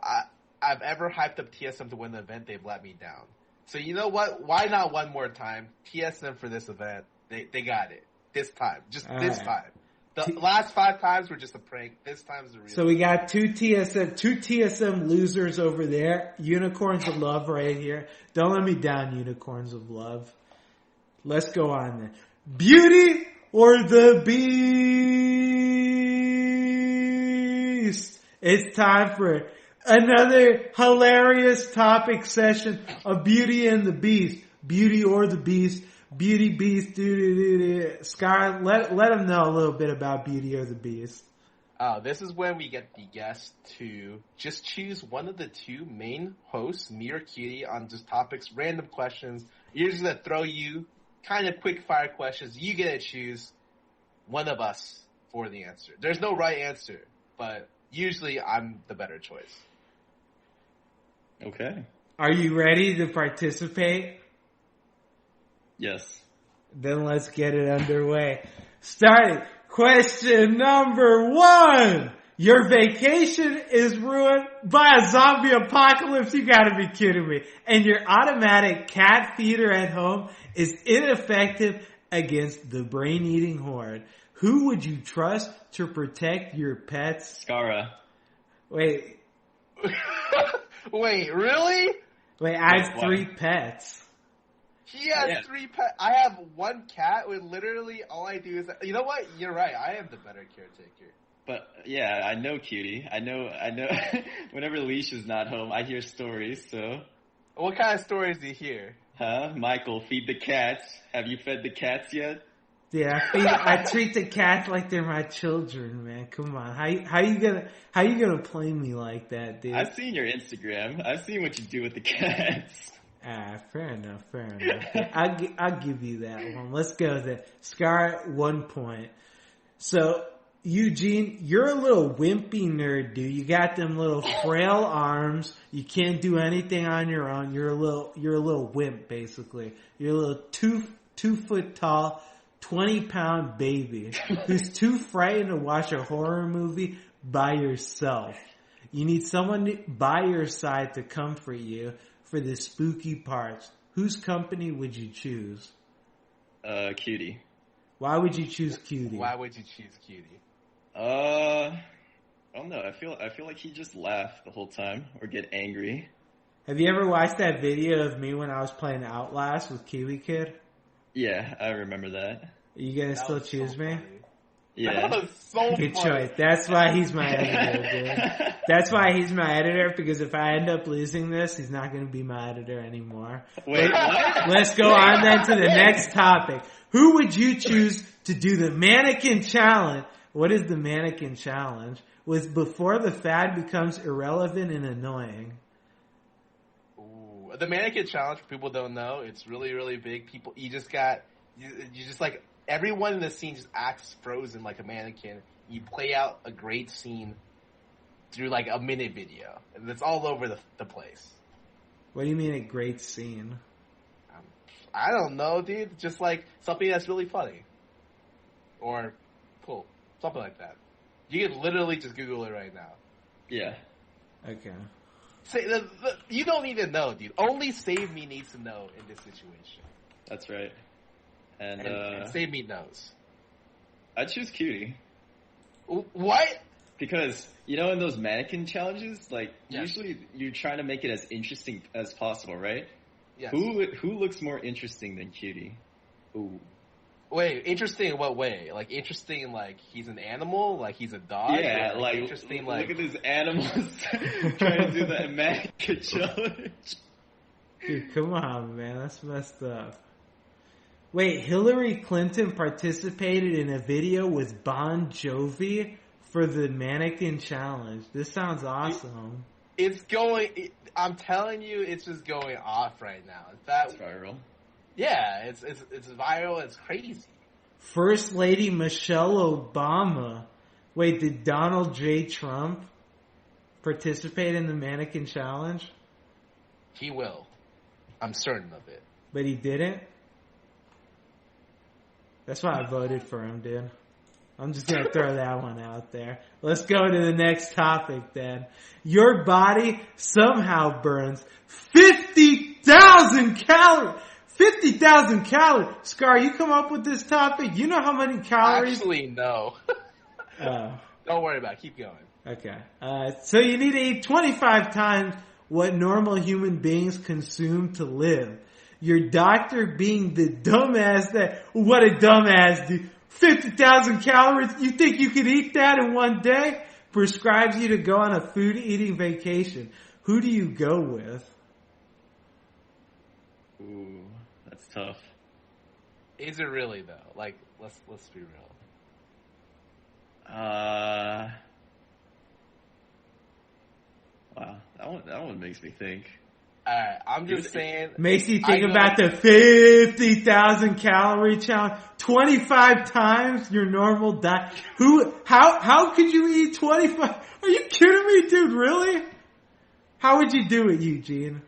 I've ever hyped up TSM to win the event, they've let me down. So you know what? Why not one more time? TSM for this event. They got it. This time. Just all this time. The last 5 times were just a prank. This time's a real. So we got two TSM losers over there. Unicorns of Love right here. Don't let me down, Unicorns of Love. Let's go on then. Beauty or the Beast? It's time for another hilarious topic session of Beauty and the Beast. Beauty or the Beast. Beauty Beast, Sky, let them know a little bit about Beauty or the Beast. This is when we get the guest to just choose one of the 2 main hosts, me or Cutie, on just topics, random questions. You're just gonna throw you kind of quick fire questions. You get to choose one of us for the answer. There's no right answer, but usually I'm the better choice. Okay. Are you ready to participate? Yes. Then let's get it underway. Starting. Question number 1. Your vacation is ruined by a zombie apocalypse. You gotta be kidding me. And your automatic cat feeder at home is ineffective against the brain-eating horde. Who would you trust to protect your pets? Skara. Wait. Wait, really? Wait, I have 3 pets. He has 3 pets. I have 1 cat with literally all I do is... You know what? You're right. I am the better caretaker. But, yeah, I know, Cutie. I know. Whenever Leash is not home, I hear stories, so... What kind of stories do you hear? Huh? Michael, feed the cats. Have you fed the cats yet? Yeah, I treat the cats like they're my children, man. Come on. How you gonna play me like that, dude? I've seen your Instagram. I've seen what you do with the cats. Fair enough. I'll give you that one. Let's go then. Scar, 1 point. So, Eugene, you're a little wimpy nerd, dude. You got them little frail arms. You can't do anything on your own. You're a little wimp, basically. You're a little 2 foot tall, 20-pound baby who's too frightened to watch a horror movie by yourself. You need someone by your side to comfort you for the spooky parts. whose company would you choose? Cutie. Why would you choose Cutie? Why would you choose Cutie? I don't know. I feel like he just laughed the whole time or get angry. Have you ever watched that video of me when I was playing Outlast with Kiwi Kid? Yeah, I remember that. Are you gonna still choose me? Funny. Yeah. That was so Good funny. choice. That's why he's my editor, dude. That's why he's my editor, because if I end up losing this, he's not going to be my editor anymore. Wait, what? Let's go on then to the next topic. Who would you choose to do the mannequin challenge? What is the mannequin challenge? Was before the fad becomes irrelevant and annoying. Ooh. The mannequin challenge, for people who don't know, it's really, really big. People, you just like, everyone in the scene just acts frozen like a mannequin. You play out a great scene through like a minute video. And it's all over the place. What do you mean a great scene? I don't know, dude. Just like something that's really funny. Or cool. Something like that. You can literally just Google it right now. Yeah. Okay. You don't need to know, dude. Only SaveMe needs to know in this situation. That's right. And SaveMe knows. I'd choose Cutie. What? Because, in those mannequin challenges, like, Yes. usually you're trying to make it as interesting as possible, right? Yes. Who looks more interesting than Cutie? Ooh. Wait, interesting in what way? Like, interesting like he's an animal? Like he's a dog? Yeah, Or like, interesting look like... at these animals trying to do the mannequin challenge. Dude, come on, man. That's messed up. Wait, Hillary Clinton participated in a video with Bon Jovi for the mannequin challenge. This sounds awesome. I'm telling you, it's just going off right now. It's viral. Yeah, it's viral. It's crazy. First Lady Michelle Obama. Wait, did Donald J. Trump participate in the mannequin challenge? He will. I'm certain of it. But he didn't? That's why I voted for him, dude. I'm just going to throw that one out there. Let's go to the next topic then. Your body somehow burns 50,000 calories. 50,000 calories. Scar, you come up with this topic? You know how many calories? Actually, no. Don't worry about it. Keep going. Okay. So you need to eat 25 times what normal human beings consume to live. Your doctor being the dumbass what a dumbass, dude. 50,000 calories? You think you could eat that in one day? Prescribes you to go on a food eating vacation. Who do you go with? Ooh, that's tough. Is it really though? Like, let's be real. Wow, that one makes me think. Alright, I'm just saying. Makes you think about the 50,000 calorie challenge. 25 times your normal diet. How could you eat 25? Are you kidding me, dude? Really? How would you do it, Eugene?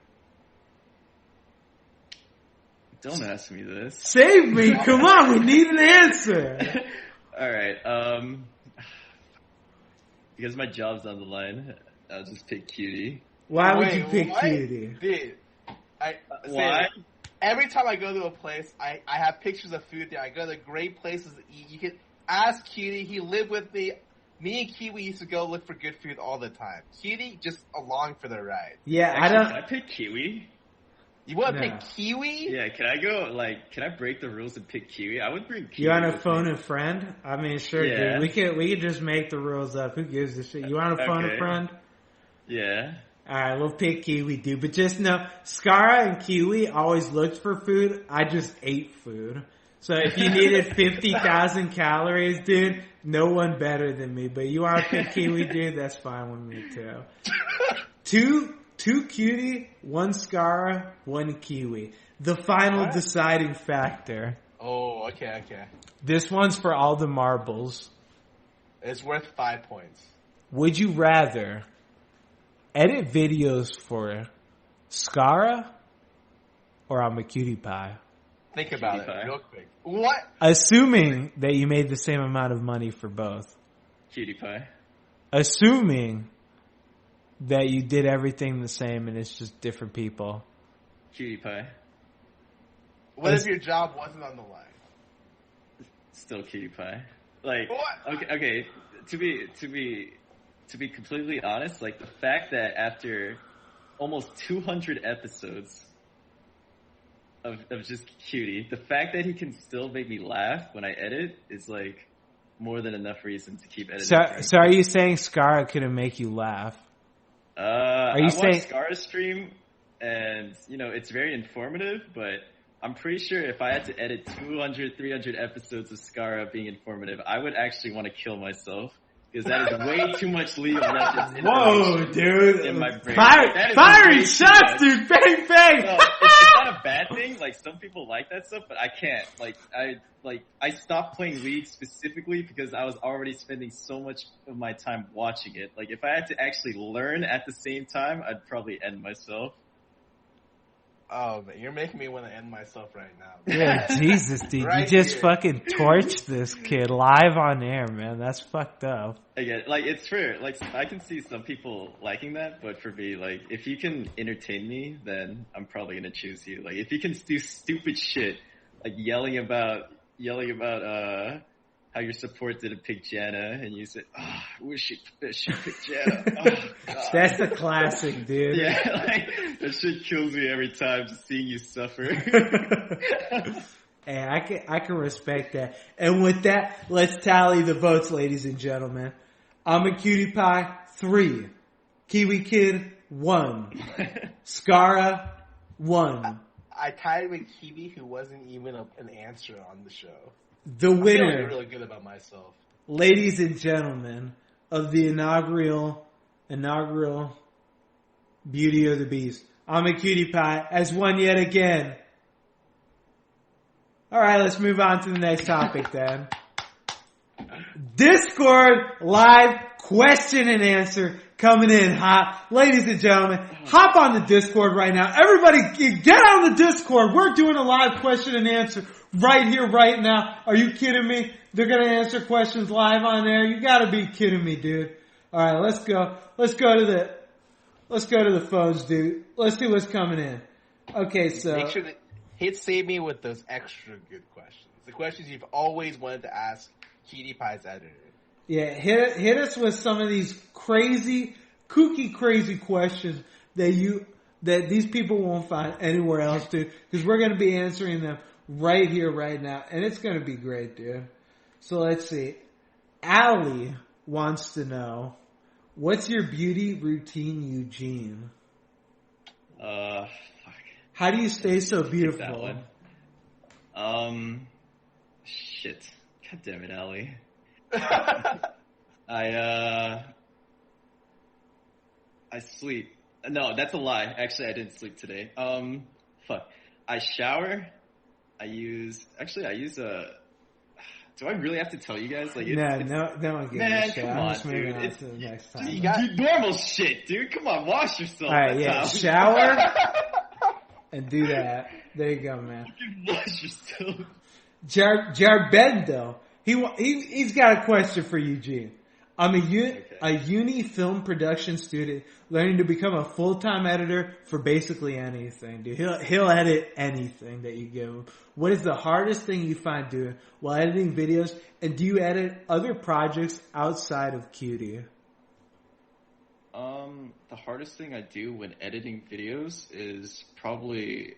Don't ask me this. Save me. Come on. We need an answer. Alright, because my job's on the line, I'll just pick Cutie. Why would you pick what? Cutie? Dude, Why? Every time I go to a place, I have pictures of food there. I go to great places to eat. You can ask Cutie. He lived with me. Me and Kiwi used to go look for good food all the time. Cutie just along for the ride. Yeah, Actually, can I pick Kiwi? You want to No. pick Kiwi? Yeah, can I break the rules and pick Kiwi? I would bring Kiwi. You want to with phone me. a friend? I mean, sure, Yeah. dude. We could just make the rules up. Who gives a shit? You want to phone a Okay. friend? Yeah. Alright, we'll pick Kiwi, dude. But just know, Skara and Kiwi always looked for food. I just ate food. So if you needed 50,000 calories, dude, no one better than me. But you want to pick Kiwi, dude? That's fine with me, too. Two Cutie, one Skara, one Kiwi. The final What? deciding factor. Oh, okay. This one's for all the marbles. It's worth 5 points. Would you rather edit videos for Skara or I'm a cutie pie? Think about Cutie pie. it real quick. What? Assuming that you made the same amount of money for both. Cutie pie. Assuming that you did everything the same and it's just different people. Cutie pie. What if your job wasn't on the line? Still cutie pie. Like, What? okay. To be completely honest, like the fact that after almost 200 episodes of just cutie, the fact that he can still make me laugh when I edit is like more than enough reason to keep editing. So are you saying Scara couldn't make you laugh? Are you saying Scara's stream, and it's very informative, but I'm pretty sure if I had to edit 200, 300 episodes of Scara being informative, I would actually want to kill myself. Because that is way too much League of Legends information in my brain. Firing shots, dude! Bang, bang! No, it's not a bad thing. Like, some people like that stuff, but I can't. I stopped playing League specifically because I was already spending so much of my time watching it. Like, if I had to actually learn at the same time, I'd probably end myself. Oh, man, you're making me want to end myself right now. Yeah, Jesus, dude. Right, you just fucking torched this kid live on air, man. That's fucked up. Again, like, it's fair. Like, I can see some people liking that, but for me, like, if you can entertain me, then I'm probably gonna choose you. Like, if you can do stupid shit, like yelling about how your support didn't pick Janna, and you said, "Oh, I wish she picked Janna." Oh, God. That's the classic, dude. Yeah, like, that shit kills me every time, just seeing you suffer. Hey, I can respect that. And with that, let's tally the votes, ladies and gentlemen. I'm a Cutie Pie 3, Kiwi Kid 1, Scara 1. I tied with Kiwi, who wasn't even an answer on the show. The winner, I'm feeling really good about myself, ladies and gentlemen, of the inaugural Beauty of the Beast, I'm a Cutie Pie, has won yet again. All right, let's move on to the next topic then. Discord live question and answer coming in hot. Ladies and gentlemen, hop on the Discord right now. Everybody get on the Discord. We're doing a live question and answer right here, right now. Are you kidding me? They're going to answer questions live on air. You got to be kidding me, dude. All right, let's go. Let's go to the phones, dude. Let's see what's coming in. Okay, so make sure to hit Save Me with those extra good questions. The questions you've always wanted to ask Cutie Pie's editor. Yeah, hit us with some of these crazy, kooky, crazy questions that these people won't find anywhere else, dude. Because we're going to be answering them right here, right now, and it's going to be great, dude. So let's see. Allie wants to know, what's your beauty routine, Eugene? Fuck. How do you stay so beautiful? That one. Shit. God damn it, Allie. I sleep. No, that's a lie. Actually, I didn't sleep today. Fuck. I shower. I use do I really have to tell you guys? Like, no, don't give a shit. Come I'm on, just moving dude. on to the next time. You got normal shit, dude. Come on, wash yourself. All right, yeah, shower and do that. There you go, man. You wash yourself. Jarbendo, he's got a question for Eugene. I'm a uni film production student learning to become a full-time editor for basically anything, dude. He'll edit anything that you give him. What is the hardest thing you find doing while editing videos? And do you edit other projects outside of Cutie? The hardest thing I do when editing videos is probably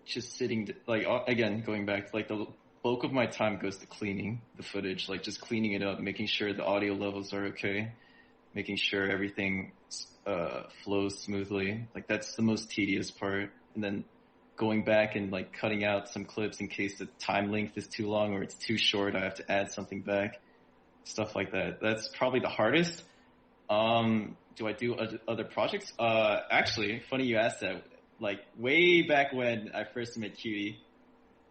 just sitting, like, again, going back, like, the bulk of my time goes to cleaning the footage, like just cleaning it up, making sure the audio levels are okay, making sure everything flows smoothly. Like, that's the most tedious part. And then going back and like cutting out some clips in case the time length is too long or it's too short, I have to add something back. Stuff like that. That's probably the hardest. Do I do other projects? Actually, funny you asked that. Like, way back when I first met Cutie,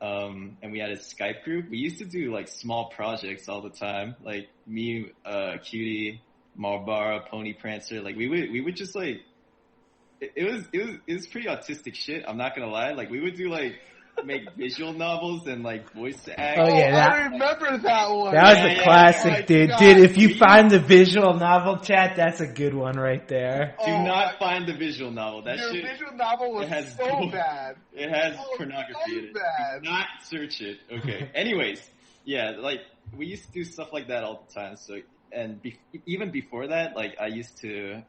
and we had a Skype group, we used to do like small projects all the time. Like me, Cutie, Marbara, Pony Prancer. Like we would just like, it was pretty autistic shit. I'm not gonna lie. Like we would do like make visual novels and like voice act. Oh yeah, I remember that one. That was a classic, dude. God. Dude, if you find the visual novel, chat, that's a good one right there. Do not find the visual novel. That Your shit. visual novel was so bad. It has Oh, pornography so in it. bad. Do not search it. Okay. Anyways, yeah, like we used to do stuff like that all the time. So, and even before that, like I used to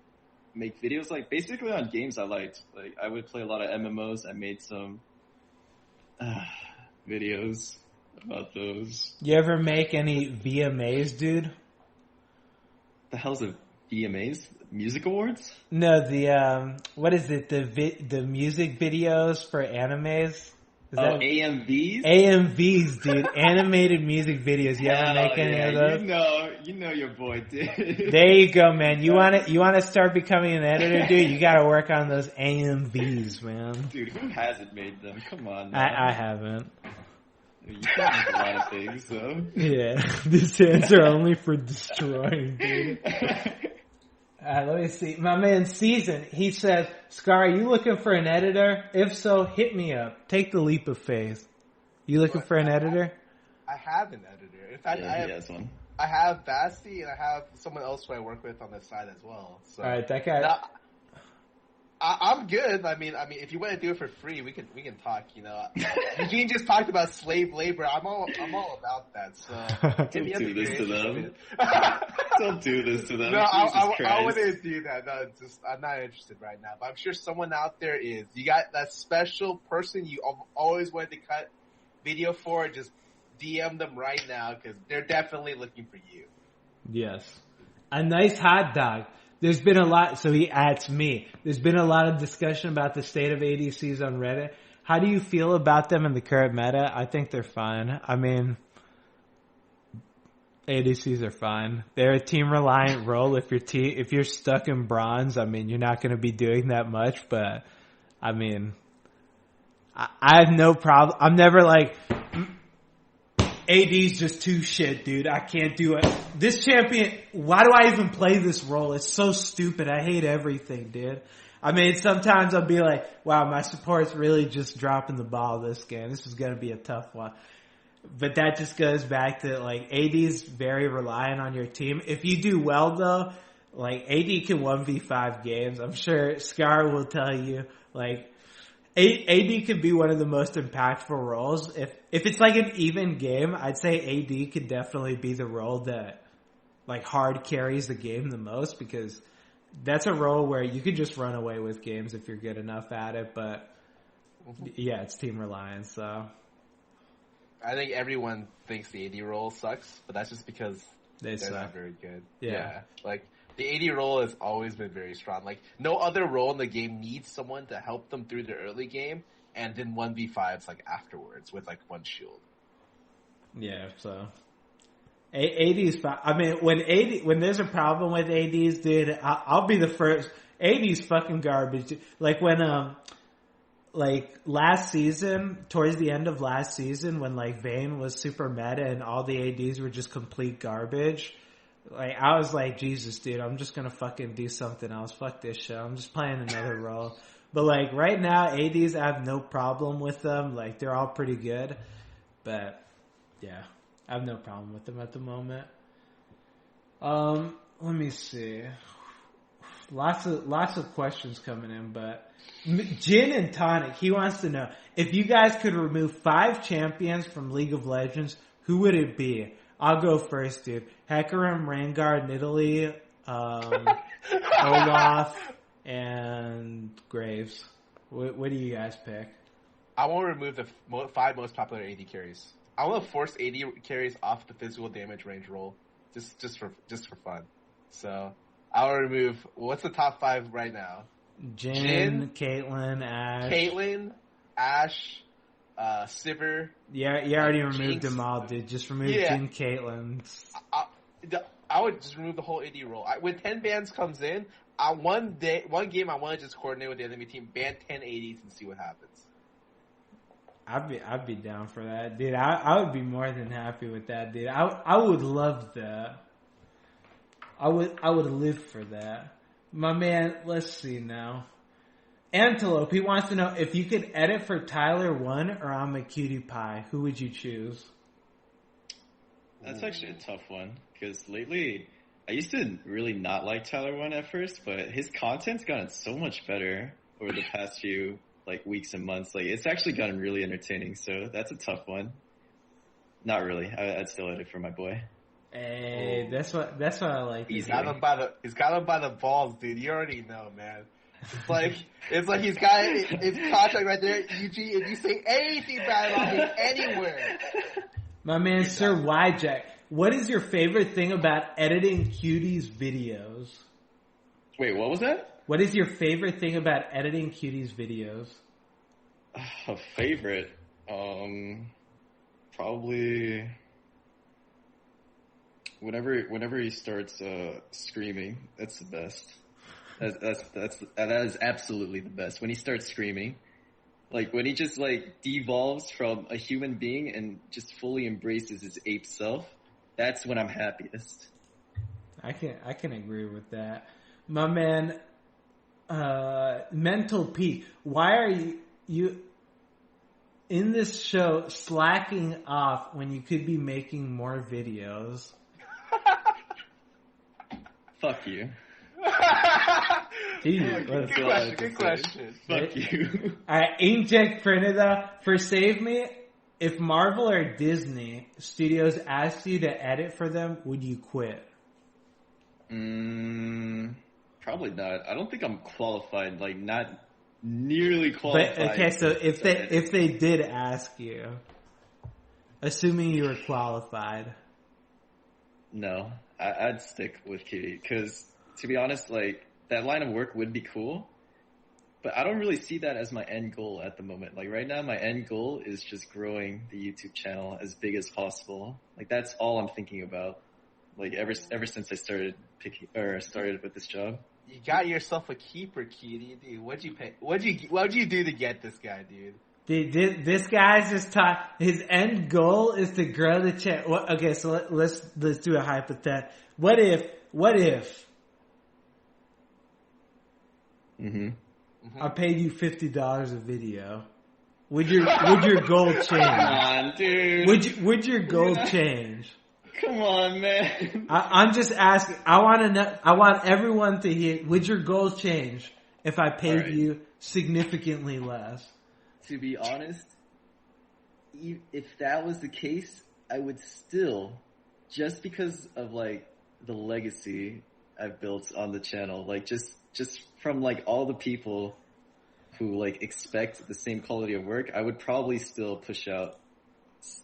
make videos like basically on games I liked. Like I would play a lot of MMOs. I made some videos about those. You ever make any VMAs, dude? The hell's a VMAs? Music awards? No, the what is it? The music videos for animes. Is that AMVs? AMVs, dude. Animated music videos. You ever make any of those? You know your boy did. There you go, man. You want to start becoming an editor, dude? You got to work on those AMVs, man. Dude, who hasn't made them? Come on, man. I haven't. You can make a lot of things, though. Yeah, these hands are only for destroying, dude. Let me see. My man Season, he says, Scar, are you looking for an editor? If so, hit me up. Take the leap of faith. You looking for an editor? I have an editor. In fact, Yeah, he has one. I have Basti and I have someone else who I work with on the side as well. So Alright, that guy. now, I'm good. I mean, if you want to do it for free, we can talk. You know, Eugene just talked about slave labor. I'm all about that. So Don't do this to them. Don't do this to them. No, Jesus I wouldn't do that. No, I'm not interested right now. But I'm sure someone out there is. You got that special person you always wanted to cut video for. Just DM them right now because they're definitely looking for you. Yes. A nice hot dog. There's been a lot, so he adds me. There's been a lot of discussion about the state of ADCs on Reddit. How do you feel about them in the current meta? I think they're fine. I mean, ADCs are fine. They're a team reliant role. If you're stuck in bronze, I mean, you're not going to be doing that much, but I mean, I have no problem. I'm never like, AD's just too shit, dude. I can't do it. This champion, why do I even play this role? It's so stupid. I hate everything, dude. I mean, sometimes I'll be like, wow, my support's really just dropping the ball this game. This is going to be a tough one. But that just goes back to, like, AD's very reliant on your team. If you do well, though, like, AD can 1v5 games. I'm sure Scar will tell you, like, AD could be one of the most impactful roles. If it's like an even game, I'd say AD could definitely be the role that like hard carries the game the most because that's a role where you could just run away with games if you're good enough at it. But yeah, it's team reliance. So I think everyone thinks the AD role sucks, but that's just because they're suck. not very good. Yeah. Like the AD role has always been very strong. Like no other role in the game needs someone to help them through the early game and then 1v5s like afterwards with like one shield. Yeah, so AD's fine. I mean, when there's a problem with ADs, dude, I'll be the first. AD's fucking garbage. Like when like last season, towards the end of last season, when like Vayne was super meta and all the ADs were just complete garbage. Like, I was like, Jesus, dude, I'm just gonna fucking do something else. Fuck this shit. I'm just playing another role. But, like, right now, ADs, I have no problem with them. Like, they're all pretty good. But, yeah, I have no problem with them at the moment. Let me see. Lots of questions coming in, but Jin and Tonic, he wants to know, if you guys could remove 5 champions from League of Legends, who would it be? I'll go first, dude. Hecarim, Rengar, Nidalee, Olaf, and Graves. What do you guys pick? I want to remove the 5 most popular AD carries. I want to force AD carries off the physical damage range roll, just for fun. So I'll remove. What's the top 5 right now? Jhin, Caitlyn, Ashe, Sivir. Yeah, you already removed Jinx. them all, dude. Just remove Jhin, Caitlyn. I would just remove the whole AD role. When 10 bans comes in, one game I want to just coordinate with the enemy team, ban 10 ADs and see what happens. I'd be down for that, dude. I would be more than happy with that, dude. I would love that. I would live for that. My man, let's see now. Antelope, he wants to know if you could edit for Tyler 1 or I'm a Cutie Pie, who would you choose? That's actually a tough one, because lately, I used to really not like Tyler 1 at first, but his content's gotten so much better over the past few weeks and months. It's actually gotten really entertaining, so that's a tough one. Not really. I'd still edit for my boy. Hey, that's what I like. He's got him by the balls, dude. You already know, man. It's like he's got his contract right there. Eugene, if you say anything bad about him anywhere. My man, Sir Yjack, what is your favorite thing about editing Cuties videos? Wait, what was that? What is your favorite thing about editing Cuties videos? A favorite? Probably whenever he starts screaming. That's the best. That is absolutely the best. When he starts screaming, when he just devolves from a human being and just fully embraces his ape self. That's when I'm happiest. I can agree with that. My man, Mental Pete, why are you in this show slacking off when you could be making more videos? Fuck you. Good question. Fuck you. Alright, Inkjet printed for SaveMe. If Marvel or Disney Studios asked you to edit for them, would you quit? Probably not. I don't think I'm qualified. Not nearly qualified. But okay, so if they did ask you, assuming you were qualified, no, I'd stick with Cutie because, to be honest, that line of work would be cool. But I don't really see that as my end goal at the moment. Right now, my end goal is just growing the YouTube channel as big as possible. That's all I'm thinking about. Ever since I started with this job. You got yourself a keeper, Cutie, dude. What'd you pay? What'd you do to get this guy, dude? Dude, this guy's just taught. His end goal is to grow the channel. Okay, so let's do a hypothetical. What if? Mm-hmm. I paid you $50 a video. Would your goal change? Come on, dude. Would your goal change? Come on, man. I'm just asking. I want to know. I want everyone to hear. Would your goal change if I paid you significantly less? To be honest, if that was the case, I would still, just because of the legacy I've built on the channel, just from all the people who expect the same quality of work, I would probably still push out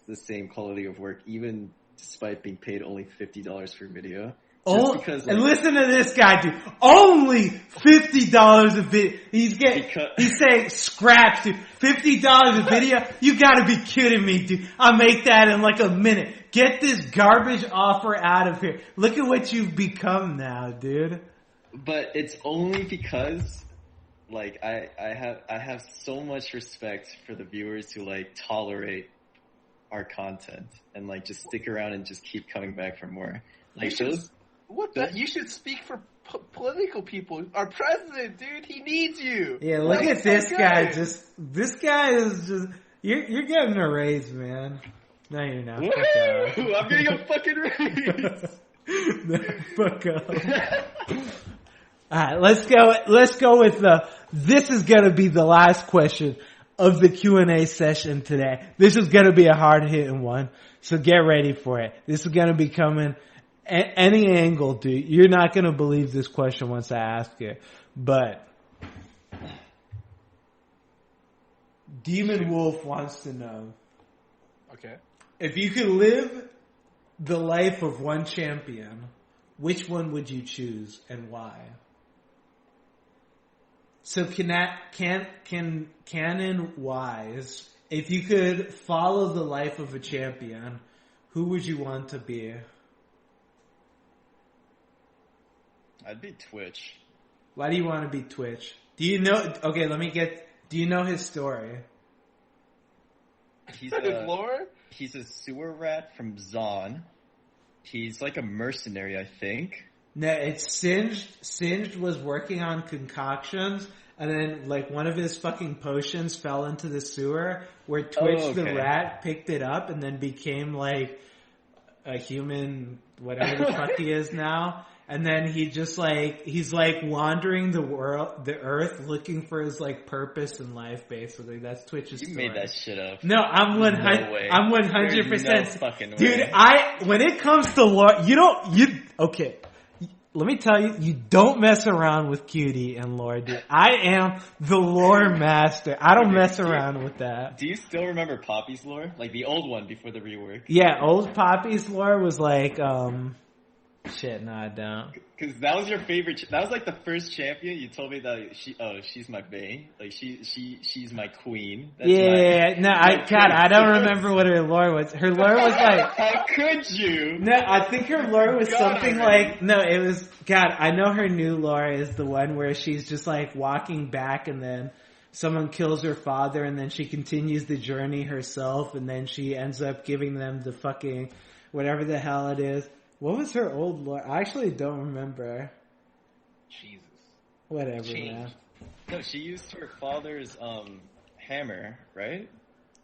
the same quality of work, even despite being paid only $50 per video. Because, and listen to this guy, dude. Only $50 a video. He's saying scraps, dude. $50 a video? You gotta be kidding me, dude. I'll make that in a minute. Get this garbage offer out of here. Look at what you've become now, dude. But it's only because I have so much respect for the viewers who tolerate our content and just stick around and just keep coming back for more. You should speak for political people. Our president, dude, he needs you. Yeah, look at this guy. This guy is just. You're getting a raise, man. No, you're not. Woo! I'm getting a fucking raise. No, fuck up. Alright, let's go with this is gonna be the last question of the Q&A session today. This is gonna be a hard hitting one, so get ready for it. This is gonna be coming any angle, dude. You're not gonna believe this question once I ask it, but Demon Wolf wants to know. Okay. If you could live the life of one champion, which one would you choose and why? So canon wise, if you could follow the life of a champion, who would you want to be? I'd be Twitch. Why do you want to be Twitch? Do you know? Okay, do you know his story? He's lore? He's a sewer rat from Zon. He's a mercenary, I think. No, it's Singed. Singed was working on concoctions, and then like one of his fucking potions fell into the sewer where Twitch the rat picked it up and then became like a human, whatever the fuck he is now. And then he just like, he's like wandering the world, the earth, looking for his like purpose in life, basically. That's Twitch's story. You made that shit up. No, I'm 100%. No way. I'm 100%. There's no fucking way. Dude, when it comes to lore, okay. Let me tell you, you don't mess around with Cutie and lore, dude. I am the lore master. I don't mess around with that. Do you still remember Poppy's lore? Like the old one before the rework? Yeah, old Poppy's lore was like, shit, no I don't. Because that was your favorite, that was like the first champion. You told me that she's my bae. Like she's my queen. That's I don't remember what her lore was. Her lore was like, how could you? No, I think her lore was something like, no, it was, God, I know her new lore is the one where she's just like walking back and then someone kills her father and then she continues the journey herself and then she ends up giving them the fucking, whatever the hell it is. What was her old lore? I actually don't remember. Jesus. Whatever, man. No, she used her father's hammer, right?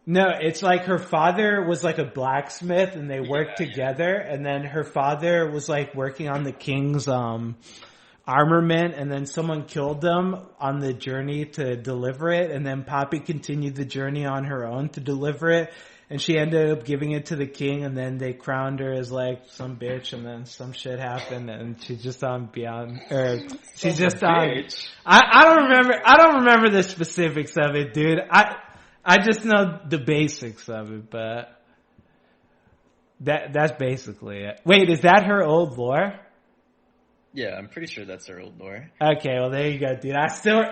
No, it's like her father was like a blacksmith and they worked together and then her father was like working on the king's armament and then someone killed them on the journey to deliver it and then Poppy continued the journey on her own to deliver it. And she ended up giving it to the king, and then they crowned her as like some bitch, and then some shit happened, and she's just on beyond, or she's just on. I don't remember the specifics of it, dude. I just know the basics of it, but that's basically it. Wait, is that her old lore? Yeah, I'm pretty sure that's her old lore. Okay, well there you go, dude. I still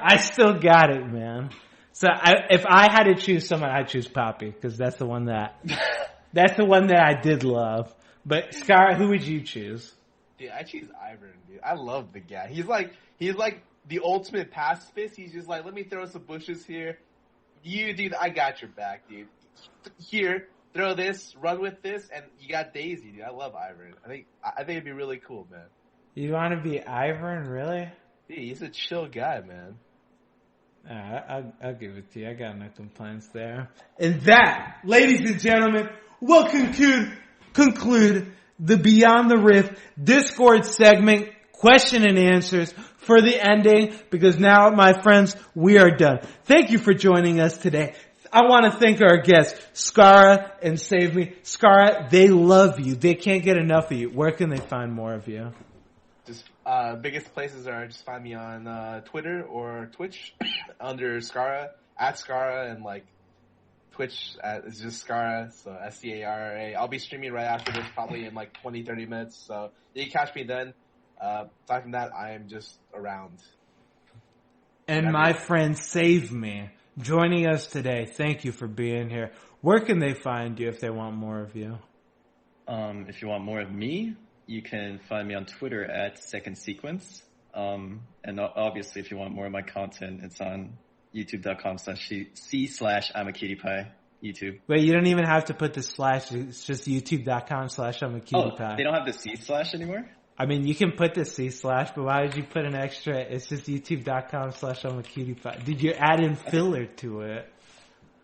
got it, man. So if I had to choose someone, I'd choose Poppy because that's the one that I did love. But Scar, who would you choose? Dude, I choose Ivern, dude. I love the guy. He's like the ultimate pacifist. He's just like, let me throw some bushes here. You, dude, I got your back, dude. Here, throw this, run with this, and you got Daisy, dude. I love Ivern. I think it'd be really cool, man. You want to be Ivern, really? Dude, he's a chill guy, man. I'll give it to you. I got no complaints there. And that, ladies and gentlemen, will conclude the Beyond the Rift Discord segment, question and answers for the ending, because now, my friends, we are done. Thank you for joining us today. I want to thank our guests, Skara and SaveMe. Skara, they love you. They can't get enough of you. Where can they find more of you? Just biggest places are just find me on Twitter or Twitch under Skara, at Skara, and like Twitch is just Skara, so Scara. I'll be streaming right after this, probably in like 20-30 minutes, so you can catch me then. Aside from that, I am just around. And my friend SaveMe joining us today. Thank you for being here. Where can they find you if they want more of you? If you want more of me, you can find me on Twitter at Second Sequence. And obviously, if you want more of my content, it's on youtube.com/I'm a cutie pie. YouTube. Wait, you don't even have to put the slash. It's just youtube.com/I'm a cutie pie. They don't have the C/ anymore? I mean, you can put the C/, but why did you put an extra? It's just youtube.com/I'm a cutie pie. Did you add in filler to it?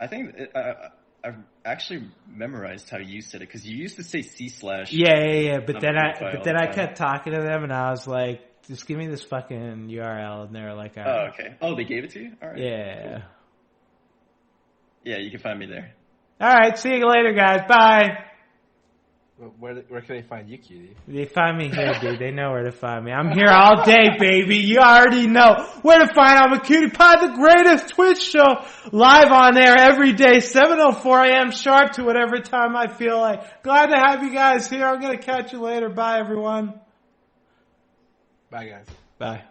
I think I've actually memorized how you said it because you used to say C/. Yeah. But then I kept talking to them and I was like, just give me this fucking URL, and they were like, oh, okay. Oh, they gave it to you? All right. Yeah. Cool. Yeah, you can find me there. All right, see you later, guys. Bye. Where can they find you, cutie? They find me here, dude. They know where to find me. I'm here all day, baby. You already know where to find I'm a Cutie Pie, the greatest Twitch show, live on air every day, 7:04 a.m. sharp to whatever time I feel like. Glad to have you guys here. I'm going to catch you later. Bye, everyone. Bye, guys. Bye.